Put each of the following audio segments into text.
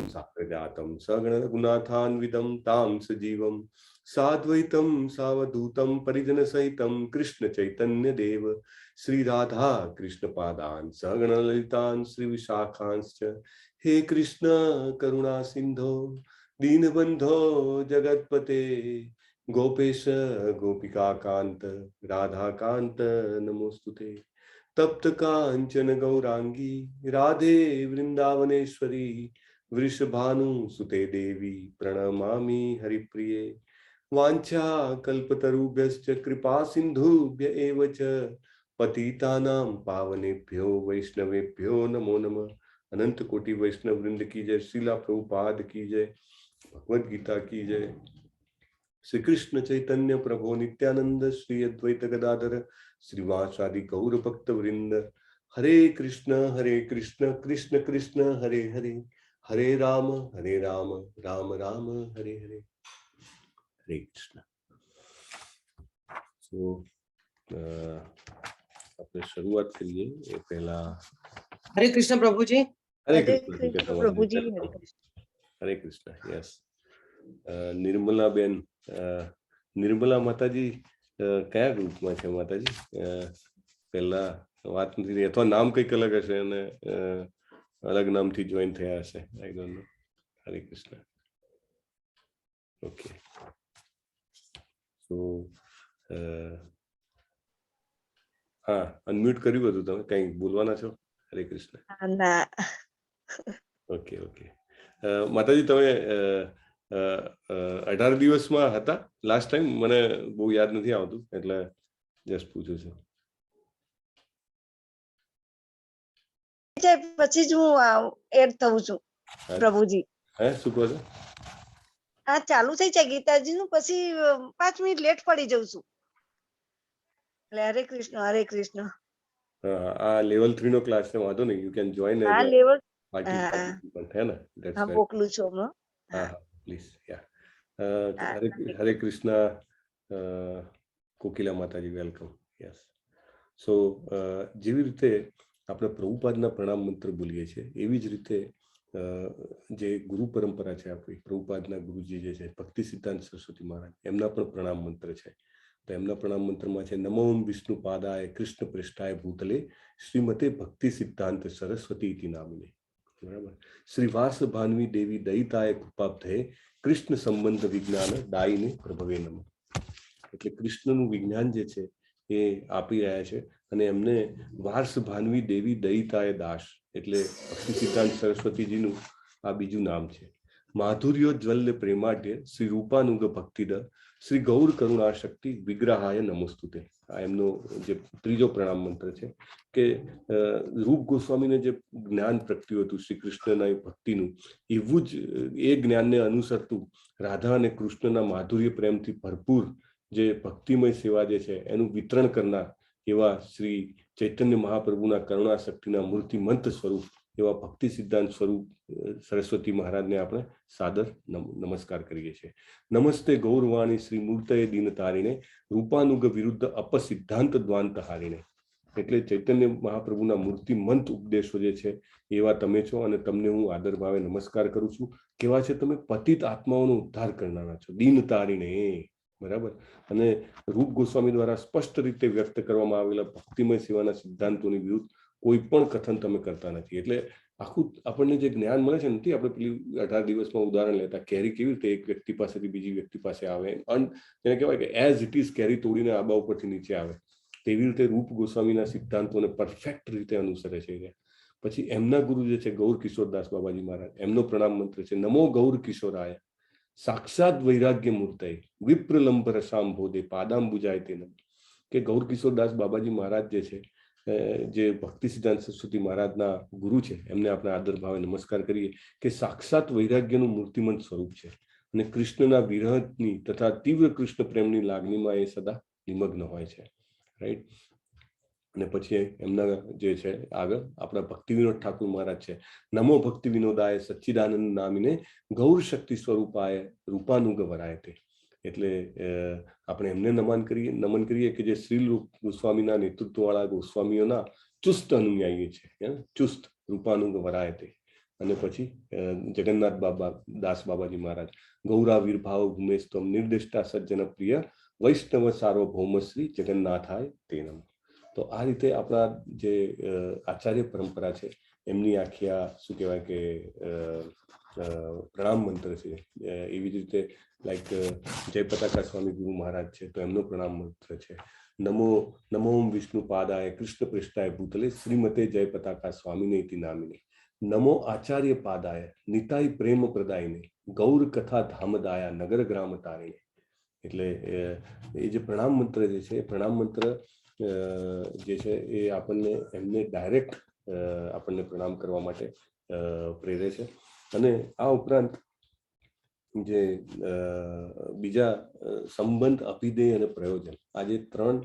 साग्रजातं सगणरघुनाथान्वितं तां सजीवं साद्वैतं सावधूतं परिजनसहितं कृष्ण चैतन्य देव श्री राधा कृष्ण पादान् सगणललितान् श्री विशाखांश्च हे कृष्ण करुणा सिंधो दीनबंधो जगत्पते गोपेश गोपिका कांत राधा कांत नमोस्तुते तप्त कांचन गौरांगी राधे वृंदावनेश्वरी वृषभानुसुते देवी प्रणमामि हरिप्रिये वाञ्छा कल्पतरुभ्यश्च कृपा सिन्धुभ्य एव च पतितानां पावनेभ्यो वैष्णवेभ्यो नमो नमः। अनंत कोटि वैष्णव वृंद की जय, श्रीला प्रभुपाद की जय, भगवद गीता की जय। श्री कृष्ण चैतन्य प्रभु नित्यानंद श्री अद्वैत गदाधर श्रीवासादि गौर भक्त वृंद हरे कृष्ण कृष्ण कृष्ण हरे हरे हरे राम राम राम हरे हरे। हरे कृष्ण। तो આપણે શરૂઆત કરીએ એ પહેલા हरे कृष्ण प्रभु जी। हरे कृष्ण प्रभु जी। हरे कृष्ण। यस, निर्मला बेन, निर्मला माताजी કયા ગ્રુપમાં છે માતાજી? પહેલા વાત નથી થઈ અથવા નામ કંઈક અલગ હશે અને અલગ નામથી જોઈન થયા હશે, I don't know. Hare Krishna. Okay, સો હા, અનમ્યુટ કર્યું હતું તમે, કંઈ બોલવાના છો? હરે કૃષ્ણ. Okay okay. માતાજી તમે 18 દિવસમાં હતા લાસ્ટ ટાઈમ? મને બહુ યાદ નથી આવતું એટલે જસ્ટ પૂછું છું. પછી જ હું એડ થઉં છું પ્રભુજી. હે, શું કહો છો? હા, ચાલુ થઈ જાય ગીતાજી નું, પછી 5 મિનિટ લેટ પડી જઉં છું. એટલે હરે કૃષ્ણ હરે કૃષ્ણ. હા, આ લેવલ 3 નો ક્લાસ છે, વાંધો નહીં, યુ કેન જોઈન એઝ હા, લેવલ પાર્ટિસિપન્ટ હે ને? ધેટ્સ હા, મોકલું છું હું. હા હા, પ્લીઝ. યા, હરે કૃષ્ણ. કોકિલા માતાજી, વેલકમ. યસ. સો જેવી રીતે આપણે પ્રભુપાદના પ્રણામ મંત્ર બોલીએ છીએ એવી જ રીતે જે ગુરુ પરંપરા છે આપણી, પ્રભુપાદના ગુરુજી જે છે ભક્તિ સિદ્ધાંત સરસ્વતી મહારાજ, એમના પણ પ્રણામ મંત્ર છે. તો એમના પ્રણામ મંત્રમાં છે નમો વિષ્ણુ પાદાય કૃષ્ણ પૃષ્ઠાય ભૂતલે શ્રીમતે ભક્તિ સિદ્ધાંત સરસ્વતી ઇતિ નામિને. બરાબર. શ્રીવાસ ભાનવી દેવી દયિતાય કૃપાબ્ધે કૃષ્ણ સંબંધ વિજ્ઞાન દાયિને પ્રભવે નમઃ. એટલે કૃષ્ણનું વિજ્ઞાન જે છે એ આપી રહ્યા છે અને એમને વાર્ષ ભાનવી દેવી દયિતાય દાસ, એટલે ભક્તિ સિદ્ધાંત સરસ્વતીજીનું આ બીજું નામ છે. માધુર્યો જ્વલ્ય પ્રેમાઢ્ય શ્રી રૂપાનુગ ભક્તિદ શ્રી ગૌર કરુણા શક્તિ વિગ્રહાય નમોસ્તુતે. આ એમનો જે ત્રીજો પ્રણામ મંત્ર છે કે રૂપ ગોસ્વામીને જે જ્ઞાન પ્રગટ્યું હતું શ્રી કૃષ્ણના ભક્તિનું, એવું જ એ જ્ઞાનને અનુસરતું રાધા અને કૃષ્ણના માધુર્ય પ્રેમથી ભરપૂર જે ભક્તિમય સેવા જે છે એનું વિતરણ કરનાર એવા શ્રી ચૈતન્ય મહાપ્રભુના કરુણા શક્તિના મૂર્તિમંત સ્વરૂપ એવા ભક્તિ સિદ્ધાંત સ્વરૂપ સરસ્વતી મહારાજને આપણે સાદર નમસ્કાર કરીએ છીએ. નમસ્તે ગૌરવાણી શ્રી મૂર્તય દીન તારીણે રૂપાનુગ વિરુદ્ધ અપસિદ્ધાંત દ્વાંત હારીણે. એટલે ચૈતન્ય મહાપ્રભુના મૂર્તિમંત ઉપદેશો જે છે એવા તમે છો અને તમને હું આદર ભાવે નમસ્કાર કરું છું. કેવા છે તમે? પતિત આત્માઓનો ઉદ્ધાર કરનારા છો, દીન તારીણે. બરાબર. અને રૂપ ગોસ્વામી દ્વારા સ્પષ્ટ રીતે વ્યક્ત કરવામાં આવેલા ભક્તિમય સેવાના સિદ્ધાંતોની વિરુદ્ધ કોઈ પણ કથન તમે કરતા નથી. એટલે આખું આપણને જે જ્ઞાન મળે છે નથી, આપણે પેલી 18 દિવસમાં ઉદાહરણ લેતા, કેરી કેવી રીતે એક વ્યક્તિ પાસેથી બીજી વ્યક્તિ પાસે આવે, એને કહેવાય કે એઝ ઇટ ઇઝ કેરી તોડીને આબા ઉપરથી નીચે આવે, તેવી રીતે રૂપ ગોસ્વામીના સિદ્ધાંતોને પરફેક્ટ રીતે અનુસરે છે. પછી એમના ગુરુ જે છે ગૌર કિશોરદાસ બાબાજી મહારાજ, એમનો પ્રણામ મંત્ર છે નમો ગૌર કિશોરાય સાક્ષાત વૈરાગ્ય મૂર્તય વિપ્રલંબ રસાંભોદે પાદાંબુજાય તેનમ. કે ગૌર કિશોરદાસ બાબાજી મહારાજ જે છે, જે ભક્તિ સિદ્ધાંત સરસ્વતી મહારાજના ગુરુ છે, એમને આપણે આદર ભાવે નમસ્કાર કરીએ કે સાક્ષાત વૈરાગ્યનું મૂર્તિમંત સ્વરૂપ છે અને કૃષ્ણના વિરહની તથા તીવ્ર કૃષ્ણ પ્રેમની લાગણીમાં એ સદા નિમગ્ન હોય છે. રાઈટ. અને પછી એમના જે છે આગળ આપણા ભક્તિ વિનોદ ઠાકુર મહારાજ છે નમો ભક્તિ વિનોદાય સચ્ચિદાનંદ નામીને ગૌર શક્તિ સ્વરૂપાય રૂપાનુગ વરાય તે. એટલે આપણે એમને નમન કરીએ કે જે શ્રી ગોસ્વામીના નેતૃત્વવાળા ગોસ્વામીઓના ચુસ્ત અનુયાયી છે. ચુસ્ત રૂપાનુગ વરાયતે, અને પછી જગન્નાથ દાસ બાબાજી મહારાજ, ગૌરાવિર્ભાવ ભૂમેસ્તમ નિર્દિષ્ટા સજ્જન પ્રિય વૈષ્ણવ સાર્વભૌમ શ્રી જગન્નાથાય તે નમઃ. તો આ રીતે આપણા જે આચાર્ય પરંપરા છે એમની આખી આ શું કહેવાય કે પ્રણામ મંત્ર છે. એવી જ રીતે લાઈક જય પતાકા સ્વામી ગુરુ મહારાજ છે તો એમનો પ્રણામ મંત્ર છે નમો વિષ્ણુ પાદાય કૃષ્ણ પૃષ્ઠાય ભૂતલે શ્રીમતે જય પતાકા સ્વામીને ઇતિ નામિને, નમો આચાર્ય પાદાય નિતાય પ્રેમ પ્રદાયને ગૌર કથા ધામદાયા નગર ગ્રામ તારીને. એટલે એ જે પ્રણામ મંત્ર જે છે એ પ્રણામ મંત્ર જે છે એ આપણને એમને ડાયરેક્ટ આપણને પ્રણામ કરવા માટે પ્રેરે છે. અને આ ઉપરાંત જે બીજા સંબંધ, અભિધેય અને પ્રયોજન, આ જે ત્રણ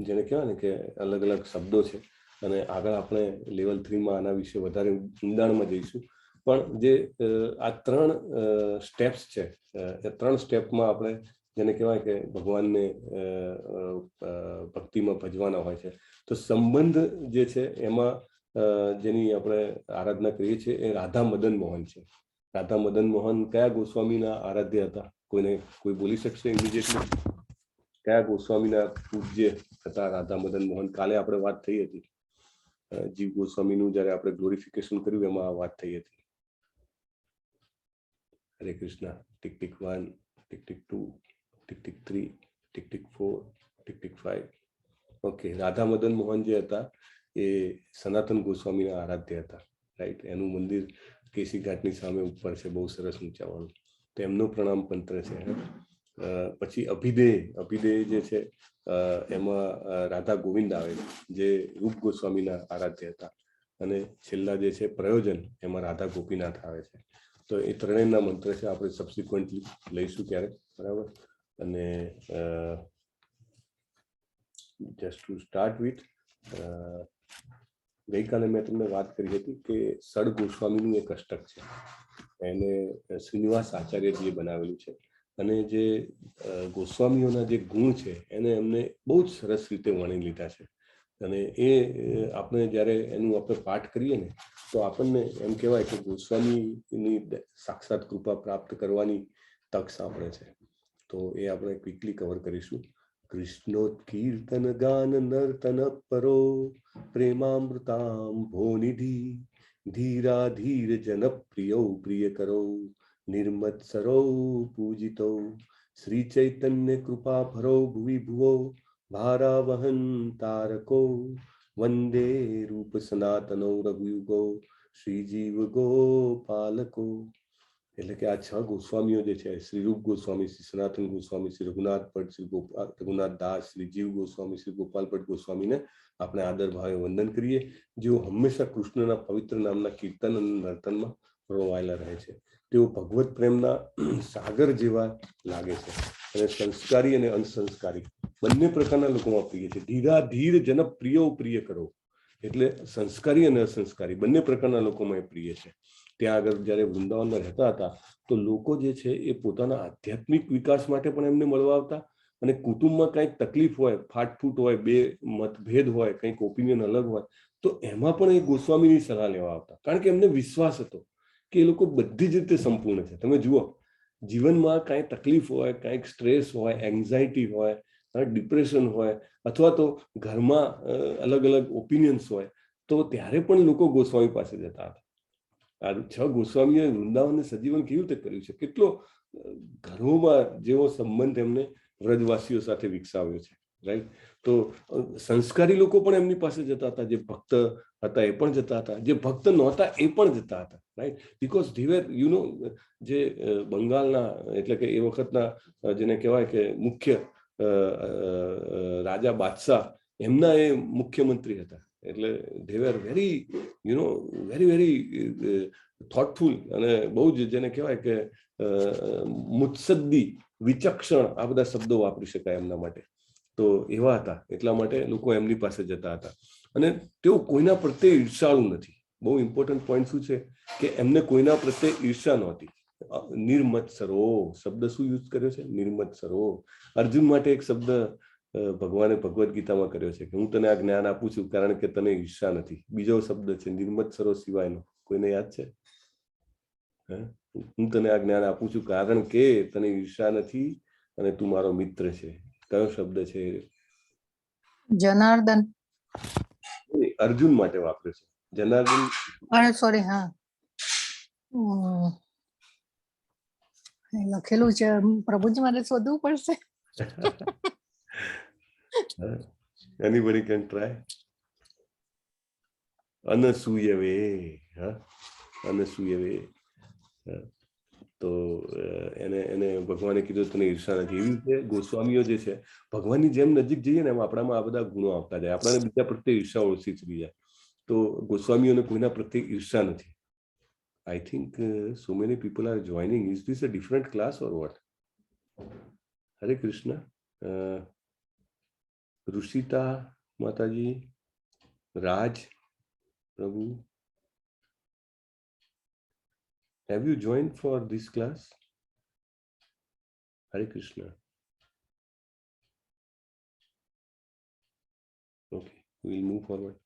જેને કહેવાય ને કે અલગ અલગ શબ્દો છે, અને આગળ આપણે લેવલ 3માં આના વિશે વધારે ઊંડાણમાં જઈશું. પણ જે આ ત્રણ સ્ટેપ્સ છે, એ ત્રણ સ્ટેપમાં આપણે જેને કહેવાય કે ભગવાનને ભક્તિમાં ભજવાના હોય છે. તો સંબંધ જે છે એમાં જેની આપણે આરાધના કરીએ છીએ એ રાધા મદન મોહન છે. રાધા મદન મોહન કયા ગોસ્વામીના આરાધ્ય હતા? કોઈ બોલી શકશે ઇમિડિયેટલી? કયા ગોસ્વામીના પૂજ્ય હતા રાધા મદન મોહન? કાલે આપણે વાત થઈ હતી, જીવ ગોસ્વામીનું જયારે આપણે ગ્લોરિફિકેશન કર્યું એમાં આ વાત થઈ હતી. હરે Krishna. Tick tick 1, tick tick 2, tick tick 3, tick tick 4, tick tick 5. Okay, Radha Madan Mohan જે હતા એ સનાતન ગોસ્વામીના આરાધ્ય હતા, રાઈટ. એનું મંદિર કેસી ઘાટની સામે ઉપર છે, બહુ સરસ ઊંચાવાળું. તો એમનો પ્રણામ મંત્ર છે. પછી અભિધેય જે છે એમાં રાધા ગોવિંદ આવે જે રૂપ ગોસ્વામીના આરાધ્ય હતા. અને છેલ્લા જે છે પ્રયોજન, એમાં રાધા ગોપીનાથ આવે છે. તો એ ત્રણેયના મંત્ર છે, આપણે સબસિક્વન્ટલી લઈશું ક્યારેક, બરાબર. અને જસ્ટ ટુ સ્ટાર્ટ વિથ, ગઈકાલે મેં તમને વાત કરી હતી કે સડ ગોસ્વામીનું એક અષ્ટક છે, એને શ્રીનિવાસ આચાર્યજીએ બનાવેલું છે. અને જે ગોસ્વામીઓના જે ગુણ છે એને એમને બહુ જ સરસ રીતે વણી લીધા છે. અને એ આપણે જ્યારે એનું આપણે પાઠ કરીએ ને તો આપણને એમ કહેવાય કે ગોસ્વામીની સાક્ષાત કૃપા પ્રાપ્ત કરવાની તક સાંપડે છે. તો એ આપણે ક્વિકલી કવર કરીશું. કૃષ્ણોત્કીર્તન ગાન નર્તન પરો પ્રેમામૃતામ ભોનિધિ ધીરા ધીર જનપ્રિય પ્રિય કરો નિર્મત્સરો પૂજિતો શ્રી ચૈતન્ય કૃપા ભરો ભુવિ ભુવો ભારાવહન તારકો વંદે રૂપ સનાતનો રઘુયુગો શ્રીજીવ ગોપાલકો. એટલે કે આ 6 ગોસ્વામીઓ જે છે, શ્રી રૂપ ગોસ્વામી, શ્રી સનાતન ગોસ્વામી, શ્રી રઘુનાથ ભટ્ટ, શ્રી રઘુનાથ દાસ, શ્રી જીવ ગોસ્વામી, શ્રી ગોપાલ ભટ્ટ ગોસ્વામીને આપણે આદર ભાવે વંદન કરીએ, જેઓ હંમેશા કૃષ્ણના પવિત્ર નામના કીર્તન અને નર્તનમાં રોવાયેલા રહે છે. તેઓ ભગવત પ્રેમના સાગર જેવા લાગે છે, અને સંસ્કારી અને અનસંસ્કારી બંને પ્રકારના લોકોમાં પ્રિય છે. ધીરા ધીર જનપ્રિય પ્રિય કરો, એટલે સંસ્કારી અને અસંસ્કારી બંને પ્રકારના લોકોમાં એ પ્રિય છે. ત્યાં આગળ જ્યારે વૃંદાવનમાં રહેતા હતા તો લોકો જે છે એ પોતાના આધ્યાત્મિક વિકાસ માટે પણ એમને મળવા આવતા, અને કુટુંબમાં કંઈક તકલીફ હોય, ફાટફૂટ હોય, બે મતભેદ હોય, કંઈક ઓપિનિયન અલગ હોય, તો એમાં પણ એ ગોસ્વામીની સલાહ લેવા આવતા. કારણ કે એમને વિશ્વાસ હતો કે એ લોકો બધી જ રીતે સંપૂર્ણ છે. તમે જુઓ, જીવનમાં કાંઈ તકલીફ હોય, કાંઈક સ્ટ્રેસ હોય, એન્ઝાયટી હોય, ડિપ્રેશન હોય, અથવા તો ઘરમાં અલગ અલગ ઓપિનિયન્સ હોય, તો ત્યારે પણ લોકો ગોસ્વામી પાસે જતા હતા. આ 6 ગોસ્વામીએ વૃંદાવનને સજીવન કેવી રીતે કર્યું છે, કેટલો ઘરોમાં જેવો સંબંધ એમને વ્રજવાસીઓ સાથે વિકસાવ્યો છે, રાઈટ. તો સંસ્કારી લોકો પણ એમની પાસે જતા હતા, જે ભક્ત હતા એ પણ જતા હતા, જે ભક્ત નહોતા એ પણ જતા હતા, રાઈટ. બીકોઝ ધીવેર જે બંગાળના એટલે કે એ વખતના જેને કહેવાય કે મુખ્ય રાજા બાદશાહ, એમના એ મુખ્યમંત્રી હતા. એટલે they were very very thoughtful, અને બહુ જ જેને કહેવાય કે મુત્સદ્દી, વિચક્ષણ, આ બધા શબ્દો વાપરી શકાય એમના માટે. તો એવા હતા, એટલા માટે લોકો એમની પાસે જતા હતા. અને તેઓ કોઈના પ્રત્યે ઈર્ષાળુ નથી. બહુ ઇમ્પોર્ટન્ટ પોઈન્ટ શું છે કે એમને કોઈના પ્રત્યે ઈર્ષા નહોતી. નિર્મત્સરો શબ્દ શું યુઝ કર્યો છે? નિર્મત્સરો. અર્જુન માટે એક શબ્દ ભગવાને ભગવદ્ ગીતામાં કર્યો છે કે હું તને આ જ્ઞાન આપું છું કારણ કે તને ઈર્ષા નથી. બીજો શબ્દ છે નિર્મત્સરો સિવાયનો, કોઈને યાદ છે? હું તને આ જ્ઞાન આપું છું કારણ કે તને ઈર્ષા નથી અને તું મારો મિત્ર છે. કયો શબ્દ છે? જનાર્દન. અર્જુન માટે વાપરે છે. જનાર્દન સોરી, હા લખેલું છે પ્રભુજી, મારે શોધવું પડશે. Anybody can try? અનસૂયવે. અનસૂયવે. તો એને ભગવાને કીધું તને ઈર્ષા નથી. એવી રીતે ગોસ્વામીઓ જે છે, ભગવાનની જેમ નજીક જઈએ ને એમ આપણામાં આ બધા ગુણો આવતા જાય, આપણાને બીજા પ્રત્યે ઈર્ષા ઓછી થઈ જાય. તો ગોસ્વામીઓને કોઈના પ્રત્યે ઈર્ષા નથી. I think so many people are joining. Is this a different class or what? Hare Krishna. Rushita Mataji, Raj, Prabhu. Have you joined for this class? Hare Krishna. Okay, we will move forward.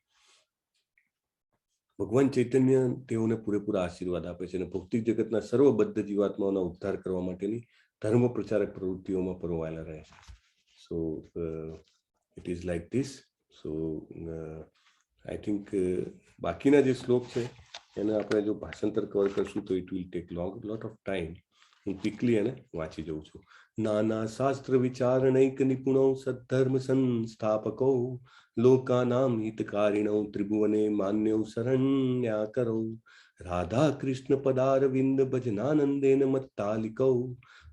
ભગવાન ચૈતન્ય તેઓને પૂરેપૂરા આશીર્વાદ આપે છે અને ભૌતિક જગતના સર્વબદ્ધ જીવાત્માઓના ઉદ્ધાર કરવા માટેની ધર્મ પ્રચારક પ્રવૃત્તિઓમાં પરોવાયેલા રહે છે. So it is like this. So I think બાકીના જે શ્લોક છે એને આપણે જો ભાષાંતર કવર કરશું તો it will take lot of time. હું ક્વિકલી એને વાંચી જઉં છું. નાના શાસ્ત્ર વિચારણૈક નિપુણો સદ્ધર્મ સંસ્થાપકો લોકાનામ હિતકારિણો ત્રિભુવને માન્યૌ શરણ્યા કરો રાધા કૃષ્ણ પદારવિંદ ભજનાનંદેન મત્તાલિકૌ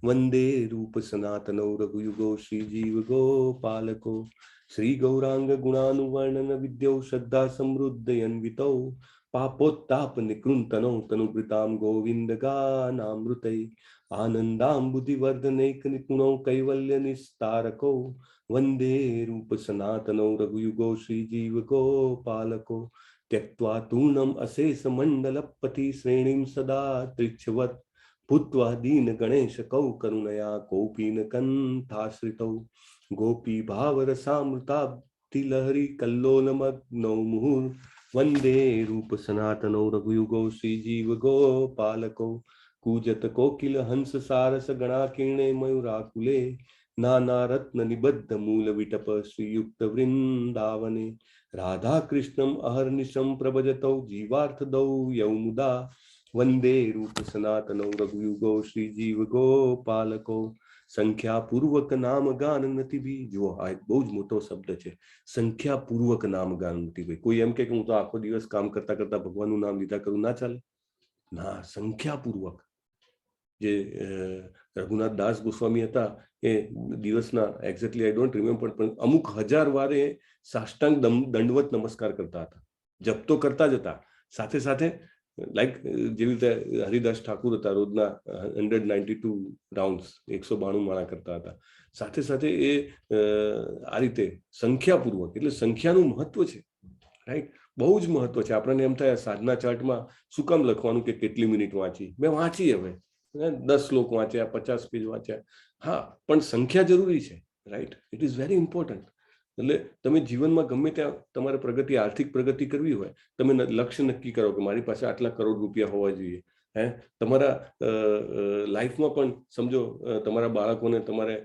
વંદે રૂપ સનાતનૌ રઘુયુગો શ્રીજીવ ગોપાલકો શ્રી ગૌરાંગ ગુણાનુવર્ણન વિદ્યૌ શ્રદ્ધા સમૃદ્ધયન્વિતૌ પાપોત્તાપ નિકૃંતનૌ તનુભૃતામ ગોવિંદ ગાનામૃતૈ આનંદામ બુદ્ધિવર્ધનૈક નિપુણૌ કૈવલ્ય નિસ્તારકો વંદે રૂપ સનાતનૌ રઘુયુગો શ્રીજીવ ગોપાલકો ત્યક્ત્વા તૂર્ણમ અશેષ મંડલપતિ શ્રેણીમ સદા ત્રિચ્છવત ભૂત્વા દીન ગણેશ કૌ કરુણયા કોપીન કંથાશ્રિતૌ ગોપી ભાવરસામૃતાબ્ધિ લહરી કલ્લોલમગ્નૌ મુહુર વંદે રૂપ સનાતનૌ રઘુયુગો શ્રીજીવ ગોપાલકો કૂજત કોકિલ હંસ સારસ ગણાકીર્ણે મયુરાકુલે નાના રત્ન નિબદ્ધ મૂલ વિટપ શ્રીયુક્ત વૃંદાવને રાધા કૃષ્ણમ અહર્નિશમ પ્રભજતૌ જીવાર્થ દૌ યૌમુદા વંદે રૂપ સનાતનૌ રઘુયુગો શ્રીજીવ ગોપાલકો સંખ્યાપૂર્વક નામ ગાન નથી ભી. જુઓ, આ એક બહુ જ મોટો શબ્દ છે, સંખ્યાપૂર્વક નામ ગાન નથી ભાઈ. કોઈ એમ કે હું તો આખો દિવસ કામ કરતા કરતા ભગવાનનું નામ લીધા કરું, ના ચાલે. ના, સંખ્યાપૂર્વક. જે રઘુનાથ દાસ ગોસ્વામી હતા એ દિવસના એક્ઝેક્ટલી આઈ ડોન્ટ રિમેમ્બર પણ અમુક હજાર વાર એ સાષ્ટાંગ દંડવત નમસ્કાર કરતા હતા. જપ તો કરતા જ હતા, સાથે સાથે લાઈક જેવી રીતે હરિદાસ ઠાકુર હતા, રોજના 192 રાઉન્ડ્સ 192 માળા કરતા હતા. સાથે સાથે એ આ રીતે સંખ્યાપૂર્વક, એટલે સંખ્યાનું મહત્વ છે, રાઈટ, બહુ જ મહત્વ છે. આપણને એમ થાય સાધના ચાર્ટમાં શું કામ લખવાનું કે કેટલી મિનિટ વાંચી. મેં વાંચી, હવે 10 શ્લોક વાંચ્યા, 50 પેજ વાંચ્યા. હા, પણ સંખ્યા જરૂરી છે, right. It is very important. એટલે તમે જીવનમાં ગમે ત્યાં તમારે પ્રગતિ, આર્થિક પ્રગતિ કરવી હોય, તમે લક્ષ્ય નક્કી કરો કે મારી પાસે આટલા કરોડ રૂપિયા હોવા જોઈએ. તમારા લાઈફમાં પણ સમજો તમારા બાળકોને તમારે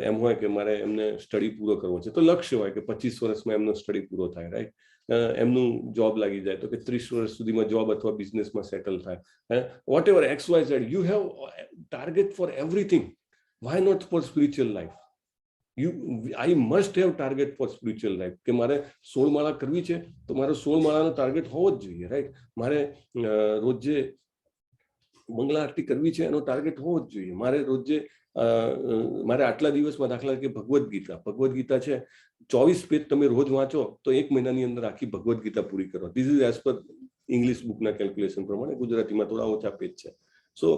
એમ હોય કે મારે એમને સ્ટડી પૂરો કરવો છે, તો લક્ષ્ય હોય કે 25 વર્ષમાં એમનો સ્ટડી પૂરો થાય, રાઈટ. એમનું જોબ લાગી જાય તો કે 30 વર્ષ સુધીમાં જોબ અથવા બિઝનેસમાં સેટલ થાય. Whatever XYZ, you have target for everything. Why not for spiritual life? I must have target for spiritual life. કે મારે 16 માળા કરવી છે તો મારો 16 માળાનો ટાર્ગેટ હોવો જ જોઈએ, રાઈટ. મારે રોજે મંગળા આરતી કરવી છે એનો ટાર્ગેટ હોવો જ જોઈએ. મારે રોજે મારે આટલા દિવસમાં, દાખલા કે ભગવદ્ ગીતા છે 24 પેજ તમે રોજ વાંચો તો 1 મહિનાની અંદર આખી ભગવદ્ ગીતા પૂરી કરો. This is as per English બુકના કેલ્ક્યુલેશન પ્રમાણે. ગુજરાતીમાં થોડા ઓછા પેજ છે. સો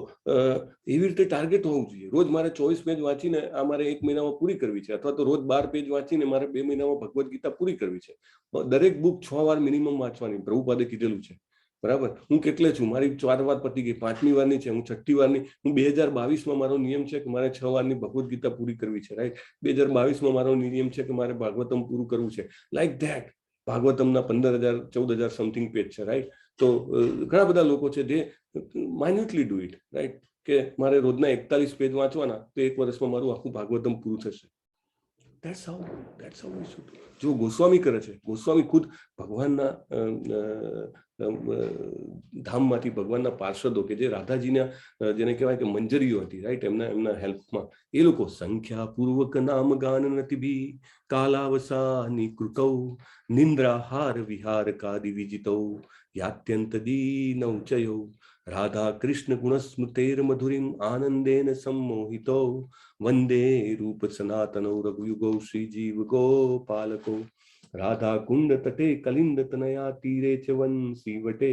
એવી રીતે ટાર્ગેટ હોવું જોઈએ. રોજ મારે 24 પેજ વાંચીને આ મારે 1 મહિનામાં પૂરી કરવી છે, અથવા તો રોજ 12 પેજ વાંચીને મારે 2 મહિનામાં ભગવદ્ ગીતા પૂરી કરવી છે. દરેક બુક 6 વાર મિનિમમ વાંચવાની, પ્રભુપાદે કીધેલું છે. બરાબર, હું કેટલે છું, મારી 4 વાર પતી ગઈ, 5મી વારની છે, હું 6ઠ્ઠી વારની, હું 2022માં મારો નિયમ છે કે મારે 6 વારની ભગવદ્ ગીતા પૂરી કરવી છે, રાઈટ. 2022માં મારો નિયમ છે કે મારે ભાગવતમ પૂરું કરવું છે, લાઈક ધેટ. ભાગવતમના 15,000 14,000 સમથિંગ પેજ છે, રાઈટ. તો ઘણા બધા લોકો છે જે માઇન્યુટલી ડુ ઇટ, રાઈટ, કે મારે રોજના 41 પેજ વાંચવાના, તો 1 વર્ષમાં મારું આખું ભાગવતમ પૂરું થશે. That's how we should. જો ગોસ્વામી કરે છે, ગોસ્વામી ખુદ ભગવાનના ધામમાંથી ભગવાનના પાર્ષદો કે જે રાધાજીના જેને કહેવાય કે મંજરીઓ હતી, રાઈટ, એમના હેલ્પમાં એ લોકો સંખ્યા પૂર્વક નામ ગાન નથી બી કાલાવસાની કૃતૌ નિંદ્રાહાર વિહાર કાદિ વિજિતૌ યાત્યંત દીનૌ ચયો રાધા કૃષ્ણ ગુણ સ્મૃતેર મધુરીમ આનંદેન સંમોહિતો વંદે રૂપ સનાતનૌ રઘુયુગૌ શ્રીજીવ ગોપાલકો રાધા કુંડ તટે કલિંદ તનયા તીરે ચ વંશી વટે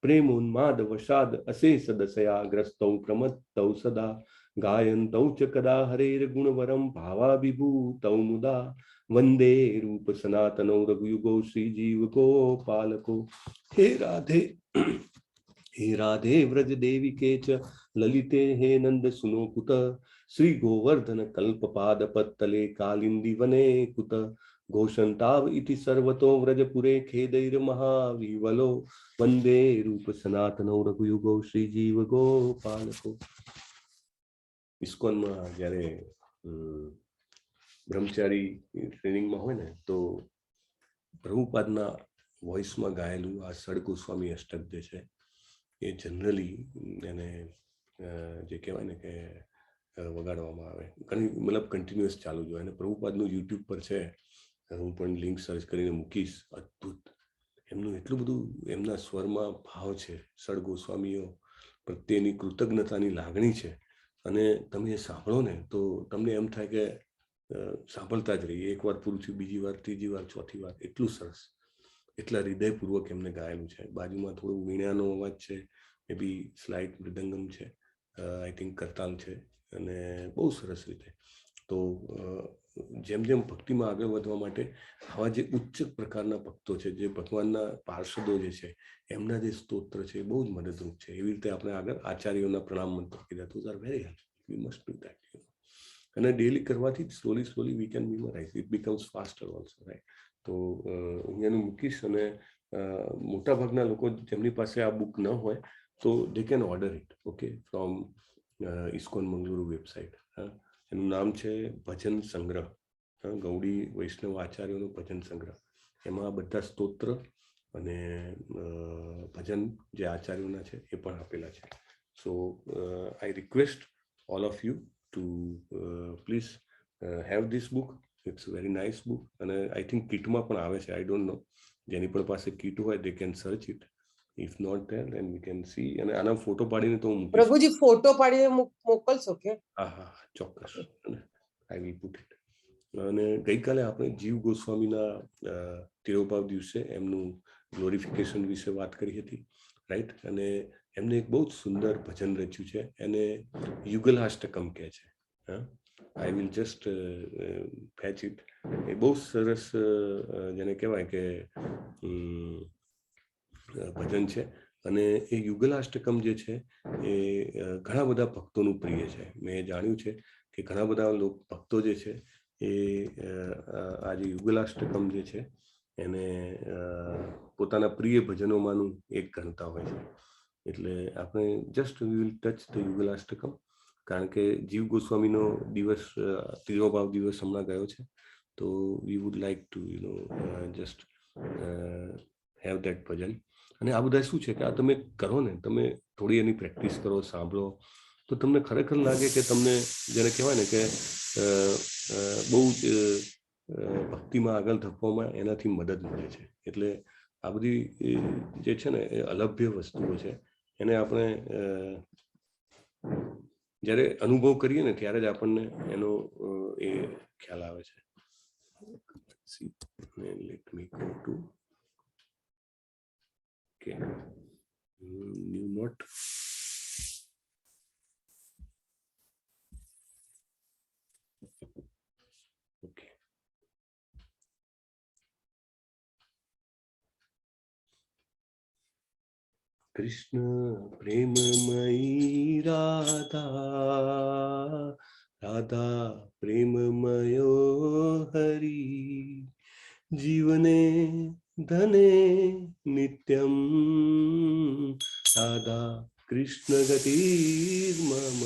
પ્રેમોન્માદ વશાદ અશેષ દશયા ગ્રસ્તૌ પ્રમત્તૌ સદા ગાયन्तૌ ચ કદા હરેર ગુણવરમ ભાવાભિભૂતૌ મુદા વંદે રૂપ સનાતનૌ રઘુયુગૌ શ્રીજીવ ગોપાલકો. હે રાધે હે રાધે વ્રજ દેવી કે ચ લલિતે હે નંદ સુનો કુત શ્રી ગોવર્ધન કલ્પપાદ પત્તલે કાલિંદી વને કુત ઘોષંતાવ ઇતિ સર્વતો વ્રજપુરે ખેદૈર મહાવિવલો વંદે રૂપ સનાતનૌ રઘુયુગો શ્રીજીવ ગોપાલકો. ઇસ્કોનમાં જ્યારે બ્રહ્મચારી ટ્રેનિંગમાં હોય ને, તો પ્રભુપાદના વોઇસમાં ગાયેલું આ સડ ગોસ્વામી અષ્ટક જે છે એ જનરલી એને જે કહેવાય ને કે વગાડવામાં આવે, ઘણી મતલબ કન્ટિન્યુઅસ ચાલુ જ હોય. અને પ્રભુપાદનું યુટ્યુબ પર છે, હું પણ લિંક સર્ચ કરીને મૂકીશ. અદ્ભુત, એમનું એટલું બધું એમના સ્વરમાં ભાવ છે, સડ ગોસ્વામીઓ પ્રત્યેની કૃતજ્ઞતાની લાગણી છે. અને તમે એ સાંભળો ને તો તમને એમ થાય કે સાંભળતા જ રહીએ. એકવાર પૂરું થયું, બીજી વાર, ત્રીજી વાર, ચોથી વાર, એટલું સરસ, એટલા હૃદયપૂર્વક એમને ગાયેલું છે. બાજુમાં થોડું વીણાનો અવાજ છે, એ બી સ્લાઇટ મૃદંગમ છે, આઈ થિંક કરતાલ છે, અને બહુ સરસ રીતે. તો જેમ જેમ ભક્તિમાં આગળ વધવા માટે આવા જે ઉચ્ચ પ્રકારના ભક્તો છે, જે ભગવાનના પાર્ષદો જે છે, એમના જે સ્તોત્ર છે એ બહુ જ મદદરૂપ છે. એવી રીતે આપણે આગળ આચાર્યોના પ્રણામ મંત્ર કીધા, those are very helpful, we must do that, you know. અને ડેલી કરવાથી slowly we can memorise, it becomes faster also, right. તો હું એનું મૂકીશ. અને મોટા ભાગના લોકો જેમની પાસે આ બુક ન હોય તો they can order it, okay, from ISKCON Mangaluru website. એનું નામ છે ભજન સંગ્રહ, ગૌડી વૈષ્ણવ આચાર્યોનો ભજન સંગ્રહ. એમાં બધા સ્તોત્ર અને ભજન જે આચાર્યોના છે એ પણ આપેલા છે. So I request all of you to please have this book. It's a very nice book. અને આઈ થિંક કીટમાં પણ આવે છે, આઈ ડોન્ટ નો. જેની પણ પાસે કીટ હોય they can search it. If not there, then we can see. અને આના ફોટો પાડીને તો હું મૂકીશ. પ્રભુજી ફોટો પાડીને મોકલશો કે? હા, ચોક્કસ, આઈ વિલ પુટ ઇટ. અને ગઈકાલે આપણે જીવ ગોસ્વામીના તિરોભાવ દિવસે એમનું ગ્લોરિફિકેશન વિશે વાત કરી હતી, રાઈટ. અને એમને એક બહુ જ સુંદર ભજન રચ્યું છે, એને યુગલાષ્ટકમ કહે છે. I will just fetch it. એ બહુ સરસ જેને કહેવાય કે ભજન છે. અને એ યુગલાષ્ટકમ જે છે એ ઘણા બધા ભક્તોનું પ્રિય છે. મેં જાણ્યું છે કે ઘણા બધા ભક્તો જે છે એ આ જે યુગલાષ્ટકમ જે છે એને પોતાના પ્રિય ભજનોમાંનું એક ગણતા હોય છે. એટલે આપણે just we will touch the Yugalashtakam, કારણ કે જીવ ગોસ્વામીનો દિવસ, તિરોભાવ દિવસ હમણાં ગયો છે. તો we would like to just have that bhajan. અને આ બધા શું છે કે આ તમે કરો ને, તમે થોડી એની પ્રેક્ટિસ કરો, સાંભળો, તો તમને ખરેખર લાગે કે તમને જેને કહેવાય ને કે બહુ જ ભક્તિમાં આગળ ધપવામાં એનાથી મદદ મળે છે. એટલે આ બધી જે છે ને એ અલભ્ય વસ્તુઓ છે, એને આપણે જ્યારે અનુભવ કરીએ ને ત્યારે જ આપણને એનો એ ખ્યાલ આવે છે. Let me go to new note. Okay. Krishna પ્રેમમયી Radha, Radha પ્રેમમયો હરી, જીવને ધને નિત્યમ, રાધા કૃષ્ણ ગતિર્મમ,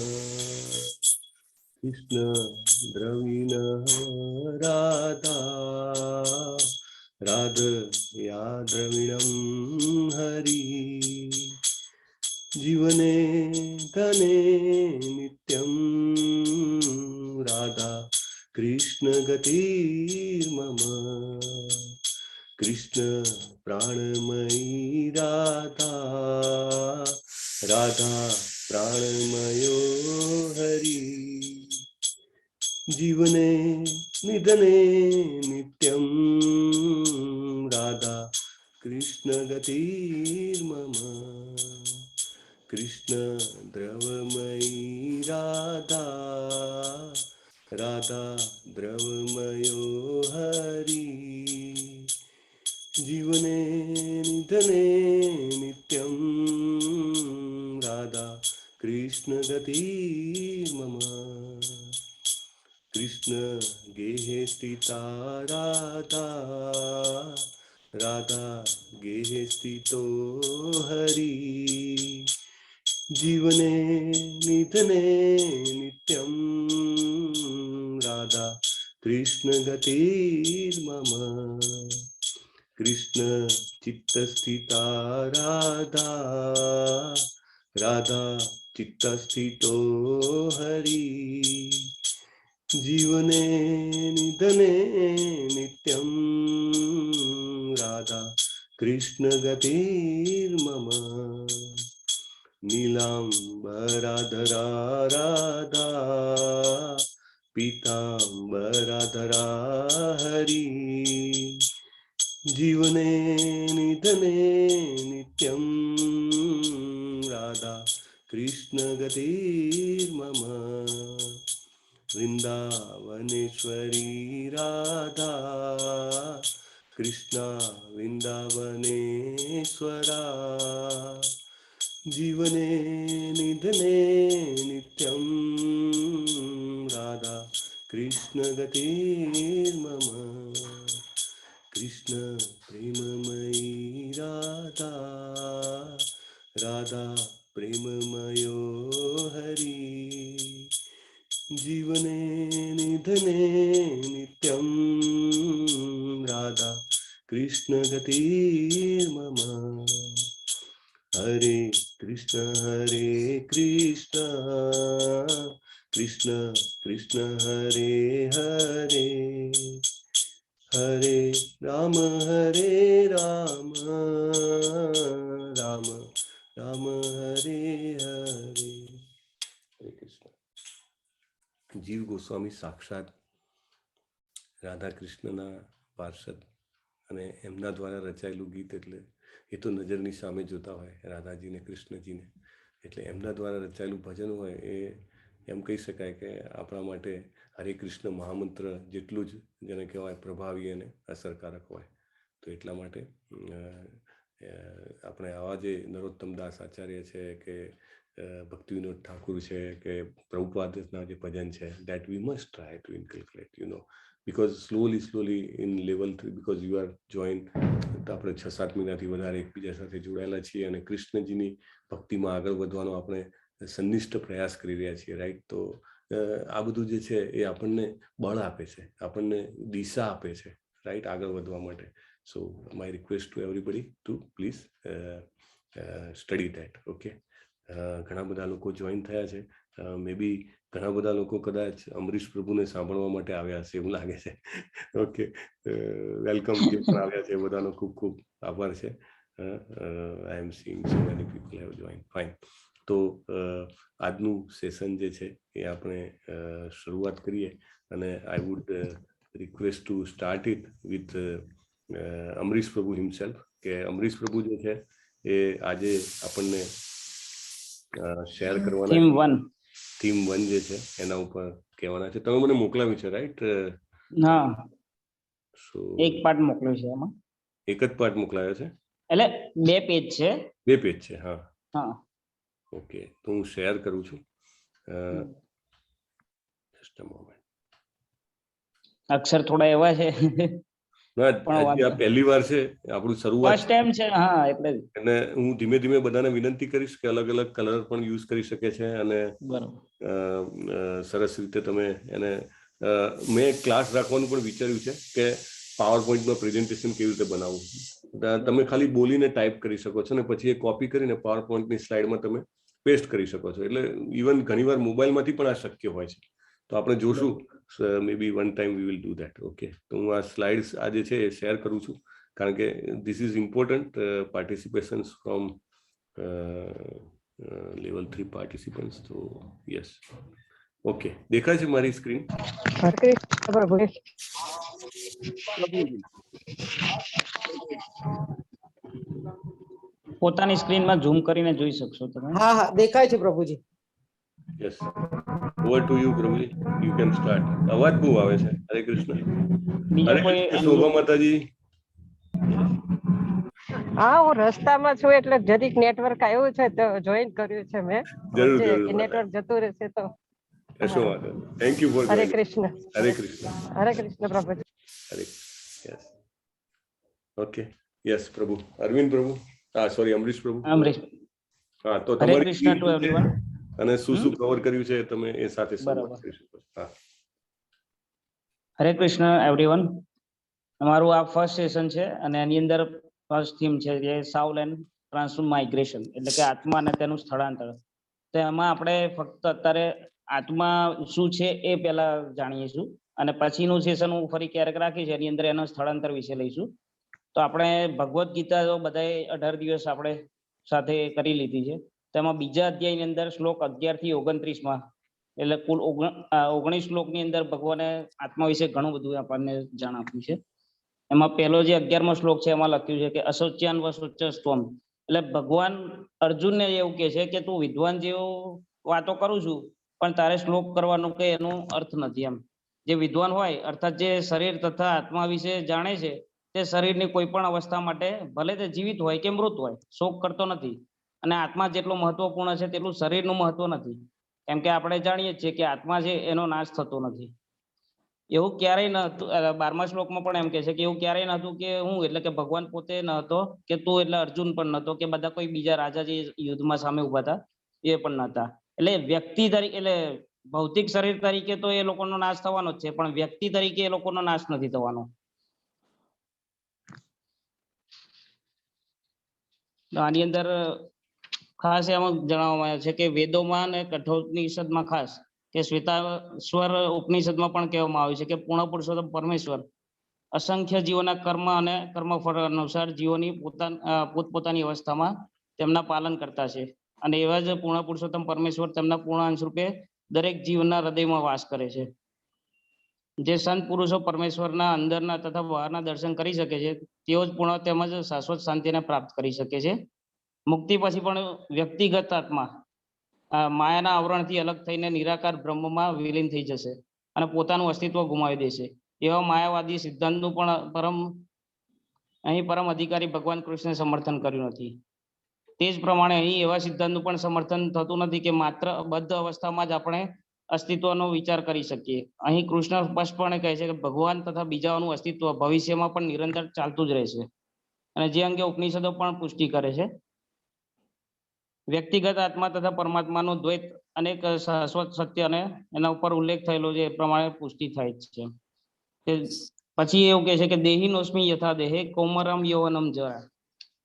કૃષ્ણ દ્રવિણ રાધા, રાધયા દ્રવિણમ હરી, જીવને ધને નિત્યમ, રાધા કૃષ્ણ ગતિર્મમ, કૃષ્ણ પ્રાણમયી રાધા, રાધા પ્રાણમયો હરી, જીવને નિધને નિત્યમ, રાધા કૃષ્ણ ગતિર્મમ, કૃષ્ણ દ્રવમયી રાધા, રાધા દ્રવમયો હરી, જીવને નિધને નિત્યમ, રાધા કૃષ્ણ ગતિર્મમ, કૃષ્ણ ગેહે સ્થિતા રાધા, રાધા ગેહે સ્થિતો હરી, જીવને નિધને નિત્યમ, રાધા કૃષ્ણ ગતિર્મમ, કૃષ્ણ ચિત્તસ્થિતા રાધા, રાધા ચિત્તસ્થિતો હરી, જીવને નિધને નિત્યમ, રાધા કૃષ્ણ ગતિર્મમ, નીલાંબરાધરા રાધા, પીતાંબરાધરા હરી, જીવને નિધને નિત્યમ, રાધા કૃષ્ણ ગતિર્મમ, વૃંદાવનેશ્વરી રાધા, કૃષ્ણ વૃંદાવનેશ્વરા, જીવને નિધને નિત્યમ, રાધા કૃષ્ણ ગતિર્મમ, કૃષ્ણ પ્રેમમયી રાધા, રાધા પ્રેમમયો હરી, જીવને નિધને નિત્યમ, રાધા કૃષ્ણ ગતિર્મમ, હરે કૃષ્ણ કૃષ્ણ કૃષ્ણ હરે હરે, હરે રામ રામ રામ હરે હરે. હરે કૃષ્ણ. જીવ ગોસ્વામી સાક્ષાત રાધા કૃષ્ણના પાર્ષદ અને એમના દ્વારા રચાયેલું ગીત એટલે એ તો નજરની સામે જોતા હોય રાધાજીને કૃષ્ણજીને, એટલે એમના દ્વારા રચાયેલું ભજન હોય એ એમ કહી શકાય કે આપણા માટે હરે કૃષ્ણ મહામંત્ર જેટલું જ જેને કહેવાય પ્રભાવી અને અસરકારક હોય. તો એટલા માટે આપણે આવા જે નરોત્તમ દાસ આચાર્ય છે કે ભક્તિવિનોદ ઠાકુર છે કે પ્રભુપાદના જે ભજન છે, that we must try to inculcate, because slowly in level 3, because you are joined, તો આપણે 6-7 મહિનાથી વધારે એકબીજા સાથે જોડાયેલા છીએ અને કૃષ્ણજીની ભક્તિમાં આગળ વધવાનો આપણે સંનિષ્ઠ પ્રયાસ કરી રહ્યા છીએ, રાઈટ? તો આ બધું જે છે એ આપણને બળ આપે છે, આપણને દિશા આપે છે, રાઈટ, આગળ વધવા માટે. સો my request two everybody two please study that. Okay, ઘણા બધા લોકો જોઈન થયા છે, મે બી ઘણા બધા લોકો કદાચ અમરીશ પ્રભુને સાંભળવા માટે આવ્યા હશે એવું લાગે છે. ઓકે, વેલકમ જે પણ આવ્યા છે બધાનો ખૂબ ખૂબ આભાર છે. I am seeing so many people have join. Fine. તો આજનું સેશન જે છે એ આપણે શરૂઆત કરીએ અને I would request to start it with Amrish પ્રભુ હિમસેલ્ફ, કે અમરીશ પ્રભુ જે છે એ આજે આપણને શેર કરવાના થીમ 1 જે છે એના ઉપર કહેવાના છે. તમે મને મોકલાવ્યું છે, રાઈટ? હા, સો એક પાર્ટ મોકલ્યો છે, એમાં એક જ પાર્ટ મોકલાયો છે. એટલે 2 પેજ છે. 2 પેજ છે. હા, હા, ઓકે, તો હું શેર કરું છું. Just a moment. અક્ષર થોડા એવા છે ના, પણ હજી આ પહેલી વાર છે, આપણું શરૂઆત ફર્સ્ટ ટાઈમ છે. હા, એટલે જ. અને હું ધીમે ધીમે બધાને વિનંતી કરીશ કે અલગ અલગ કલર પણ યુઝ કરી શકે છે અને બરોબર. સરસ રીતે તમે એને મેં ક્લાસ રાખવાનું પણ વિચાર્યું છે કે પાવર પોઈન્ટમાં પ્રેઝન્ટેશન કેવી રીતે બનાવવું. તમે ખાલી બોલીને ટાઈપ કરી શકો છો ને પછી એ કોપી કરીને પાવર પોઈન્ટની સ્લાઇડમાં તમે પેસ્ટ કરી શકો છો. એટલે ઇવન ઘણીવાર મોબાઈલમાંથી પણ આ શક્ય હોય છે. તો આપણે જોશું, maybe one time we will do that. Okay, તો હું આ સ્લાઇડ્સ આજે છે એ શેર કરું છું કારણ કે this is important participations from level 3 participants. તો યસ, ઓકે, દેખાય છે મારી સ્ક્રીન? હરે કૃષ્ણ પ્રભુ. પોતાની સ્ક્રીનમાં ઝૂમ કરીને જોઈ શકશો તમે. હા હા દેખાય છે પ્રભુજી. યસ, ઓવર ટુ યુ પ્રભુજી, યુ કેન સ્ટાર્ટ. અવાજ બહુ આવે છે. હરે કૃષ્ણ. બીજા હરે કોઈ કૃષ્ણ શોભા માતાજી. હા, હું રસ્તામાં છું એટલે જરીક નેટવર્ક આવ્યું છે તો જોઈન કર્યું છે મેં. જરૂર વચ્ચે જરૂર નેટવર્ક જતું રહેશે તો. કશો વાંધો નહીં. Thank you for Hare joining. Krishna. હરે કૃષ્ણ. હરે કૃષ્ણ પ્રભુજી. હરે યસ, ઓકે, યસ પ્રભુ. અરવિંદ પ્રભુ, હા સોરી, અમરીશ પ્રભુ. અમરીશ. હા, તો હરે તમારી કૃષ્ણ ટુ એવરીવન. અને શું શું કવર કર્યું છે તમે એ સાથે શરૂઆત બરાબર. કરી શકો છો. હા, હરે કૃષ્ણ એવરીવન. અમારું આ ફર્સ્ટ સેશન છે અને એની અંદર ફર્સ્ટ થીમ છે જે સાઉલ એન્ડ ટ્રાન્સફોર્મ માઇગ્રેશન, એટલે કે આત્મા અને તેનું સ્થળાંતર. તો એમાં આપણે ફક્ત અત્યારે આત્મા શું છે એ પહેલા જાણીશું અને પછીનું સેશન હું ફરી ક્યારેક રાખીશ, એની અંદર એના સ્થળાંતર વિશે લઈશું. તો આપણે ભગવદ્ ગીતા તો બધાએ 18 દિવસ આપણે સાથે કરી લીધી છે. તેમાં બીજા અધ્યાયની અંદર શ્લોક 11 થી 29માં, એટલે કુલ 19 શ્લોકની અંદર ભગવાને આત્મા વિશે ઘણું બધું આપણને જાણ આપ્યું છે. એમાં પહેલો જે 11મો શ્લોક છે એમાં લખ્યું છે કે અશોચ્યાન વશોચ્ચસ્ત્વમ, એટલે ભગવાન અર્જુનને એવું કહે છે કે તું વિદ્વાન જેવો વાતો કરું છું પણ તારે શ્લોક કરવાનો કે એનો અર્થ નથી. એમ જે વિદ્વાન હોય અર્થાત જે શરીર તથા આત્મા વિશે જાણે છે તે શરીરની કોઈ પણ અવસ્થા માટે ભલે તે જીવિત હોય કે મૃત હોય શોક કરતો નથી. અને આત્મા જેટલું મહત્વપૂર્ણ છે તેટલું શરીરનું મહત્વ નથી, કેમ કે આપણે જાણીએ છીએ કે આત્મા છે એનો નાશ થતો નથી. એવું ક્યારેય ન હતું. 12મા શ્લોકમાં પણ એમ કહે છે કે એવું ક્યારેય નહોતું કે હું એટલે કે ભગવાન પોતે ન હતો કે તું એટલે અર્જુન પણ નહોતો કે બધા કોઈ બીજા રાજા જે યુદ્ધમાં સામે ઉભા હતા એ પણ નહોતા. એટલે વ્યક્તિ તરીકે, એટલે ભૌતિક શરીર તરીકે તો એ લોકોનો નાશ થવાનો જ છે, પણ વ્યક્તિ તરીકે એ લોકોનો નાશ નથી થવાનો. આની અંદર ખાસ એમાં જણાવવામાં આવે છે કે વેદોમાં અને કઠોપનિષદમાં ખાસ કે શ્વેતાશ્વર ઉપનિષદમાં પણ કહેવામાં આવ્યું છે કે પૂર્ણ પુરુષોત્તમ પરમેશ્વર અસંખ્ય જીવોના કર્મ અને કર્મફળ અનુસાર જીવોની પોતપોતાની અવસ્થામાં તેમના પાલન કરતા છે. અને એવા જ પૂર્ણ પુરુષોત્તમ પરમેશ્વર તેમના પૂર્ણ અંશ રૂપે દરેક જીવના હૃદયમાં વાસ કરે છે. જે સંત પુરુષો પરમેશ્વરના અંદરના તથા બહારના દર્શન કરી શકે છે તેઓ જ પૂર્ણ તેમજ શાશ્વત શાંતિને પ્રાપ્ત કરી શકે છે. મુક્તિ પછી પણ વ્યક્તિગત આત્મા માયાના આવરણથી અલગ થઈને નિરાકાર બ્રહ્મમાં વિલીન થઈ જશે અને પોતાનું અસ્તિત્વ ગુમાવી દેશે. એવા માયાવાદી સિદ્ધાંતનું પણ અહીં પરમ અધિકારી ભગવાન કૃષ્ણે સમર્થન કર્યું નથી. તે જ પ્રમાણે અહીં એવા સિદ્ધાંતનું પણ સમર્થન થતું નથી કે માત્ર બદ્ધ અવસ્થામાં જ આપણે અસ્તિત્વનો વિચાર કરી શકીએ. અહીં કૃષ્ણ સ્પષ્ટપણે કહે છે કે ભગવાન તથા બીજાઓનું અસ્તિત્વ ભવિષ્યમાં પણ નિરંતર ચાલતું જ રહેશે, અને જે અંગે ઉપનિષદો પણ પુષ્ટિ કરે છે. વ્યક્તિગત આત્મા તથા પરમાત્માનું દ્વૈત અનેક શાશ્વત સત્ય અને એના ઉપર ઉલ્લેખ થયેલો છે એ પ્રમાણે પુષ્ટિ થાય છે. પછી એવું કહે છે કે દેહી નોસ્મી યથા દેહે કૌમરમ યૌવનમ જરા,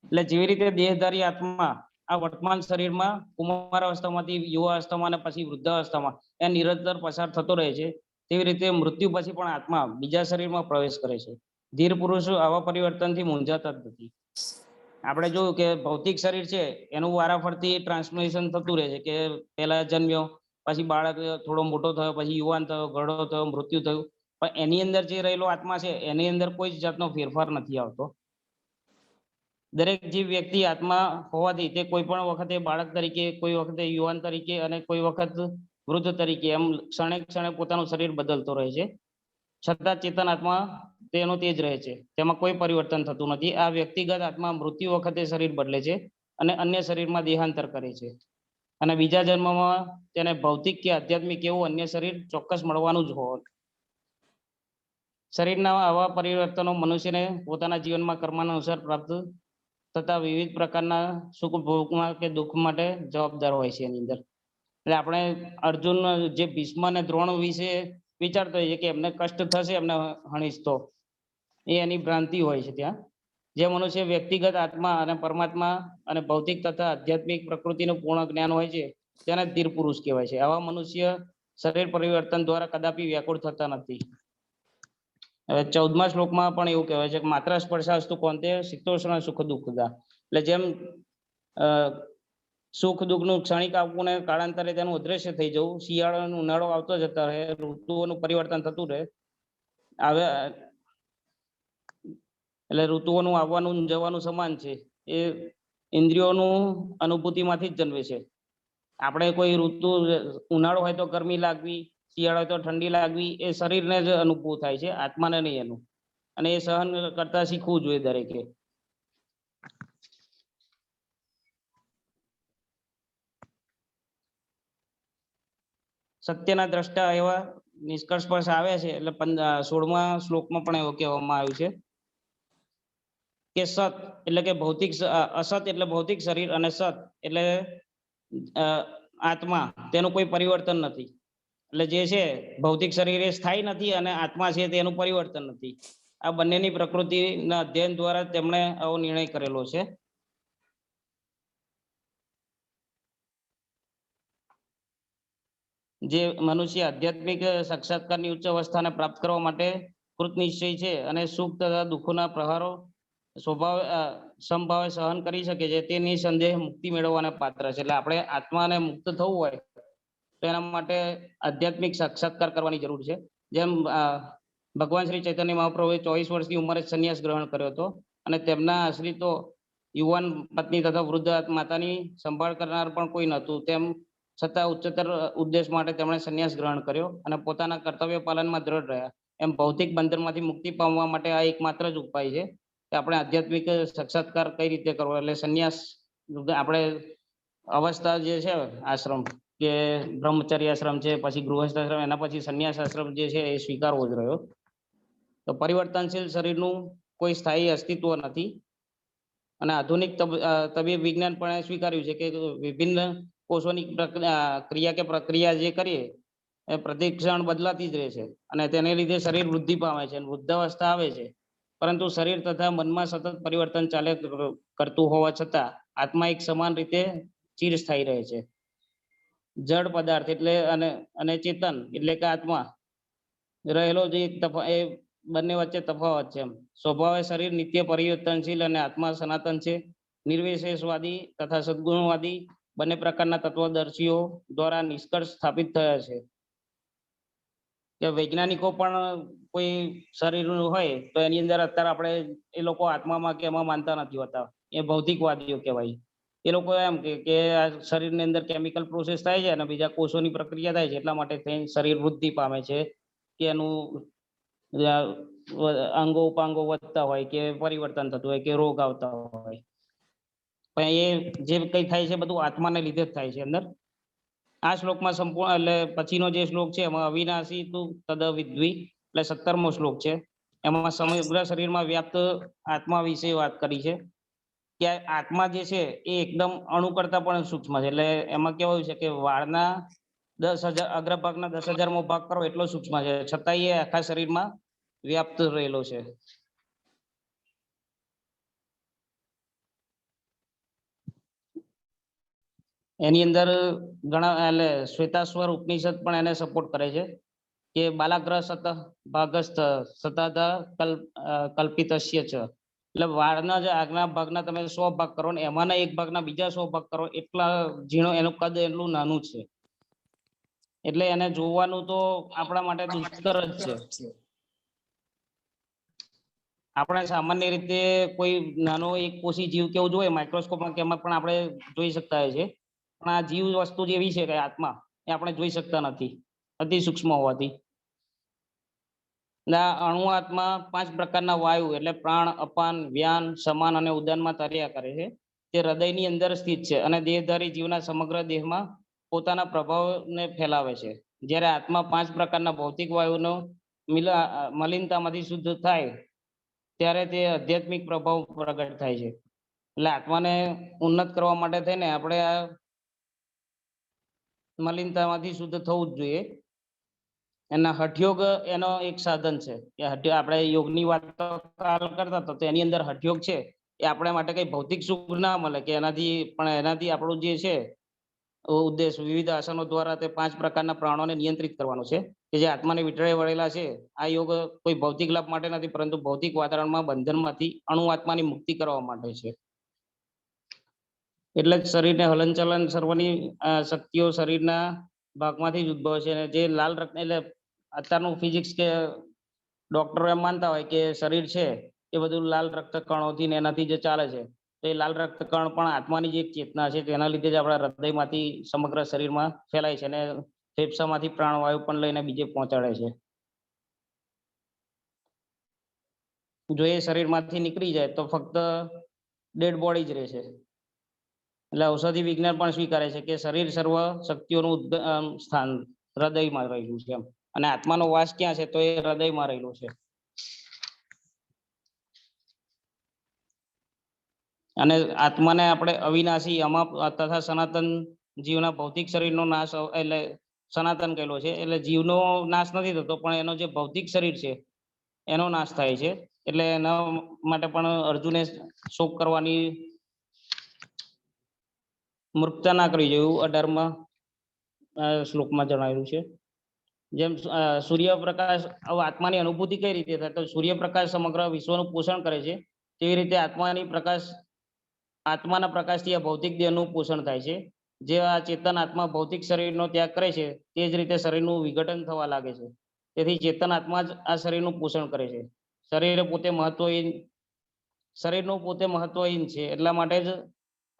એટલે જેવી રીતે દેહધારી આત્મા આ વર્તમાન શરીરમાં કુમાર અવસ્થામાંથી યુવા અવસ્થામાં અને પછી વૃદ્ધાવસ્થામાં એ નિરંતર પસાર થતો રહે છે, તેવી રીતે મૃત્યુ પછી પણ આત્મા બીજા શરીરમાં પ્રવેશ કરે છે. ધીર પુરુષો આવા પરિવર્તનથી મૂંઝાતા જ નથી. આપણે જોયું કે ભૌતિક શરીર છે એનું વારાફરતી ટ્રાન્સફોર્મેશન થતું રહે છે કે પહેલા જન્મ્યો, પછી બાળક થોડો મોટો થયો, પછી યુવાન થયો, ઘરડો થયો, મૃત્યુ થયું, પણ એની અંદર જે રહેલો આત્મા છે એની અંદર કોઈ જ જાતનો ફેરફાર નથી આવતો. દરેક જીવ વ્યક્તિ આત્મા હોવાથી તે કોઈ પણ વખતે બાળક તરીકે, કોઈ વખતે યુવાન તરીકે અને કોઈ વખત વૃદ્ધ તરીકે એમ ક્ષણે ક્ષણે પોતાનું શરીર બદલતો રહે છે. છતાં ચેતન આત્મા તેનો તે જ રહે છે, તેમાં કોઈ પરિવર્તન થતું નથી. આ વ્યક્તિગત આત્મા મૃત્યુ વખતે શરીર બદલે છે અને અન્ય શરીરમાં દેહાંતર કરે છે, અને બીજા જન્મમાં તેને ભૌતિક કે આધ્યાત્મિક એવું અન્ય શરીર ચોક્કસ મળવાનું જ હોય. શરીરના આવા પરિવર્તનો મનુષ્યને પોતાના જીવનમાં કર્માનુસાર પ્રાપ્ત થતા વિવિધ પ્રકારના સુખ ભોગમાં કે દુઃખ માટે જવાબદાર હોય છે. એની અંદર એટલે આપણે અર્જુન જે ભીષ્મ અને દ્રોણ વિશે વિચારતો હોય છે કે એમને કષ્ટ થશે એમને હણીશ તો, એ એની ભ્રાંતિ હોય છે. ત્યાં જે મનુષ્ય વ્યક્તિગત આત્મા અને પરમાત્મા અને ભૌતિક તથા આધ્યાત્મિક પ્રકૃતિનું પૂર્ણ જ્ઞાન હોય છે તેને ધીર પુરુષ કહેવાય છે. આવા મનુષ્ય શરીર પરિવર્તન દ્વારા કદાપી વ્યાકુળ થતા નથી. હવે 14મા શ્લોકમાં પણ એવું કહેવાય છે કે માત્ર સ્પર્શાસ્તુ કોંતે શીતોષ્ણ સુખ દુઃખદા. એટલે જેમ સુખ દુઃખનું ક્ષણિક આવવું ને કાળાંતરે તેનું અદ્રશ્ય થઈ જવું, શિયાળો ઉનાળો આવતો જતા રહે, ઋતુઓનું પરિવર્તન થતું રહે, હવે એટલે ઋતુઓનું આવવાનું જવાનું સમાન છે. એ ઇન્દ્રિયોનું અનુભૂતિમાંથી જ જન્મે છે. આપણે કોઈ ઋતુ ઉનાળો હોય તો ગરમી લાગવી, શિયાળો હોય તો ઠંડી લાગવી, એ શરીરને જ અનુભવ થાય છે, આત્માને નહીં એનું. અને એ સહન કરતા શીખવું જોઈએ દરેકે. સત્યના દ્રષ્ટા એવા નિષ્કર્ષ પર આવે છે. એટલે 16મા શ્લોકમાં પણ એવું કહેવામાં આવ્યું છે કે સત એટલે કે ભૌતિક, અસત એટલે ભૌતિક શરીર, અને સત એટલે આત્મા, તેનું કોઈ પરિવર્તન નથી. એટલે જે છે ભૌતિક શરીર એ સ્થાયી નથી અને આત્મા છે તેનું પરિવર્તન નથી. આ બંનેની પ્રકૃતિના અધ્યયન દ્વારા તેમણે આવો નિર્ણય કરેલો છે. જે મનુષ્ય આધ્યાત્મિક સાક્ષાત્કારની ઉચ્ચ અવસ્થાને પ્રાપ્ત કરવા માટે કૃત નિશ્ચય છે અને સુખ તથા દુઃખોના પ્રહારો સમભાવે સહન કરી શકે છે, તે નિસંદેહ મુક્તિ મેળવવાના પાત્ર છે. એટલે આપણે આત્માને મુક્ત થવું હોય તો એના માટે આધ્યાત્મિક સાક્ષાત્કાર કરવાની જરૂર છે. જેમ ભગવાન શ્રી ચૈતન્ય મહાપ્રભુએ 24 વર્ષની ઉંમરે સંન્યાસ ગ્રહણ કર્યો હતો, અને તેમના આશ્રિતો યુવાન પત્ની તથા વૃદ્ધ માતાની સંભાળ કરનાર પણ કોઈ નહોતું. તેમ છતાં ઉચ્ચતર ઉદ્દેશ માટે તેમણે સંન્યાસ ગ્રહણ કર્યો અને પોતાના કર્તવ્ય પાલનમાં દ્રઢ રહ્યા. એમ ભૌતિક બંધનમાંથી મુક્તિ પામવા માટે આ એકમાત્ર જ ઉપાય છે કે આપણે આધ્યાત્મિક સાક્ષાત્કાર કઈ રીતે કરવો. એટલે સંન્યાસ આપણે અવસ્થા જે છે આશ્રમ કે બ્રહ્મચર્ય આશ્રમ છે, પછી ગૃહસ્થ આશ્રમ, એના પછી સંન્યાસ આશ્રમ જે છે એ સ્વીકારવો જ રહ્યો. તો પરિવર્તનશીલ શરીરનું કોઈ સ્થાયી અસ્તિત્વ નથી, અને આધુનિક તબીબ વિજ્ઞાન પણ સ્વીકાર્યું છે કે વિભિન્ન કોષોની ક્રિયા કે પ્રક્રિયા જે કરીએ એ પ્રતિક્ષણ બદલાતી જ રહે છે, અને તેને લીધે શરીર વૃદ્ધિ પામે છે, વૃદ્ધાવસ્થા આવે છે. પરંતુ શરીર તથા મનમાં સતત પરિવર્તન ચાલે કરતું હોવા છતાં આત્મા એક સમાન રીતે ચિરસ્થાયી રહે છે. જડ પદાર્થ એટલે અને ચેતન એટલે કે આત્મા રહેલો જે એ બંને વચ્ચે તફાવત છે. સ્વભાવે શરીર નિત્ય પરિવર્તનશીલ અને આત્મા સનાતન છે. નિર્વિશેષવાદી તથા સદગુણવાદી બંને પ્રકારના તત્વદર્શીઓ દ્વારા નિષ્કર્ષ સ્થાપિત થયા છે કે વૈજ્ઞાનિકો પણ કોઈ શરીરનું હોય તો એની અંદર અત્યારે આપણે એ લોકો આત્મામાં કે એમાં માનતા નથી હોતા, એ ભૌતિકવાદીઓ કહેવાય. એ લોકો એમ કે આ શરીરની અંદર કેમિકલ પ્રોસેસ થાય છે અને બીજા કોષોની પ્રક્રિયા થાય છે, એટલા માટે શરીર વૃદ્ધિ પામે છે કે એનું અંગો ઉપાંગો વધતા હોય કે પરિવર્તન થતું હોય કે રોગ આવતા હોય. પણ એ જે કઈ થાય છે બધું આત્માને લીધે જ થાય છે અંદર. આ શ્લોકમાં સંપૂર્ણ, એટલે પછીનો જે શ્લોક છે એમાં અવિનાશી તું તદ વિદ્વી એટલે 17મો શ્લોક છે. એમાં સમગ્ર શરીરમાં વ્યાપ્ત આત્મા વિશે વાત કરી છે કે આત્મા જે છે એ એકદમ અણુ કરતા પણ સૂક્ષ્મ છે. એટલે એમાં કેવું છે કે વાળના 10,000 અગ્રભાગના 10,000મો ભાગ કરો એટલો સૂક્ષ્મ છે, છતાં એ આખા શરીરમાં વ્યાપ્ત રહેલો છે. એની અંદર ઘણા, એટલે શ્વેતાશ્વર ઉપનિષદ પણ એને સપોર્ટ કરે છે કે બાલાગ્રહ સત ભાગસ્થ સતત કલ્પિતસ્ય છે. એટલે વાળના જે આગના ભાગના તમે 100 ભાગ કરો ને એમાંના એક ભાગના બીજા 100 ભાગ કરો, એટલા ઝીણો એનું કદ એટલું નાનું છે. એટલે એને જોવાનું તો આપણા માટે દુષ્કર જ છે. આપણે સામાન્ય રીતે કોઈ નાનો એક કોષી જીવ કેવું જોઈએ માઇક્રોસ્કોપમાં કે એમાં પણ આપણે જોઈ શકતા હોય છે, પણ આ જીવ વસ્તુ જેવી છે કે આત્મા એ આપણે જોઈ શકતા નથી, અતિ સૂક્ષ્મ હોવાથી. ના અણુ આત્મા 5 પ્રકારના વાયુ એટલે પ્રાણ, અપાન, વ્યાન, સમાન અને ઉદાનમાં તર્યા કરે છે. તે હૃદયની અંદર સ્થિત છે અને દેહધારી જીવના સમગ્ર દેહમાં પોતાના પ્રભાવને ફેલાવે છે. જ્યારે આત્મા 5 પ્રકારના ભૌતિક વાયુનો મલિનતામાંથી શુદ્ધ થાય ત્યારે તે આધ્યાત્મિક પ્રભાવ પ્રગટ થાય છે. એટલે આત્માને ઉન્નત કરવા માટે થઈને આપણે આ મલિનતામાંથી શુદ્ધ થવું જ જોઈએ. એના હઠયોગ એનો એક સાધન છે કે આપણે યોગની વાત કાલ કરતા હતા તો એની અંદર હઠયોગ છે એ આપણા માટે કઈ ભૌતિક સુખ ના મળે કે એનાથી આપણું જે છે ઉદ્દેશ વિવિધ આસનો દ્વારા તે 5 પ્રકારના પ્રાણોને નિયંત્રિત કરવાનો છે કે જે આત્માને વિટળાઈ વળેલા છે. આ યોગ કોઈ ભૌતિક લાભ માટે નથી પરંતુ ભૌતિક વાતાવરણમાં બંધનમાંથી અણુ આત્માની મુક્તિ કરવા માટે છે. એટલે જ શરીરને હલનચલન સર્વની શક્તિઓ શરીરના ભાગમાંથી જ ઉદ્ભવે છે. અને જે લાલ રક્ત એટલે અત્યારનું ફિઝિક્સ કે ડોક્ટરો એમ માનતા હોય કે શરીર છે એ બધું લાલ રક્તકણોથી ને એનાથી જે ચાલે છે. તો એ લાલ રક્તકણ પણ આત્માની જે એક ચેતના છે તેના લીધે જ આપણા હૃદયમાંથી સમગ્ર શરીરમાં ફેલાય છે અને ફેફસામાંથી પ્રાણવાયુ પણ લઈને બીજે પહોંચાડે છે. જો એ શરીરમાંથી નીકળી જાય તો ફક્ત ડેડ બોડી જ રહેશે. એટલે ઔષધિ વિજ્ઞાન પણ સ્વીકારે છે કે શરીર સર્વ શક્તિઓનું સ્થાન હૃદયમાં રહેલું છે અને આત્માનો વાસ ક્યાં છે તો એ હૃદયમાં રહેલો છે. અને આત્માને આપણે અવિનાશી અમાપ તથા સનાતન જીવના ભૌતિક શરીરનો નાશ એટલે સનાતન કહેલો છે. એટલે જીવનો નાશ નથી થતો પણ એનો જે ભૌતિક શરીર છે એનો નાશ થાય છે. એટલે એના માટે પણ અર્જુને શોક કરવાની મૂર્ખતા ના કરવી જોઈએ એવું 18મા શ્લોકમાં જણાવ્યું છે. જેમ સૂર્યપ્રકાશ આત્માની અનુભૂતિ કઈ રીતે થાય તો સૂર્યપ્રકાશ સમગ્ર વિશ્વનું પોષણ કરે છે તેવી રીતે આત્માના પ્રકાશથી આ ભૌતિક દેહનું પોષણ થાય છે. જે આ ચેતન આત્મા ભૌતિક શરીરનો ત્યાગ કરે છે તે જ રીતે શરીરનું વિઘટન થવા લાગે છે. તેથી ચેતન આત્મા જ આ શરીરનું પોષણ કરે છે. શરીરનું પોતે મહત્વહીન છે. એટલા માટે જ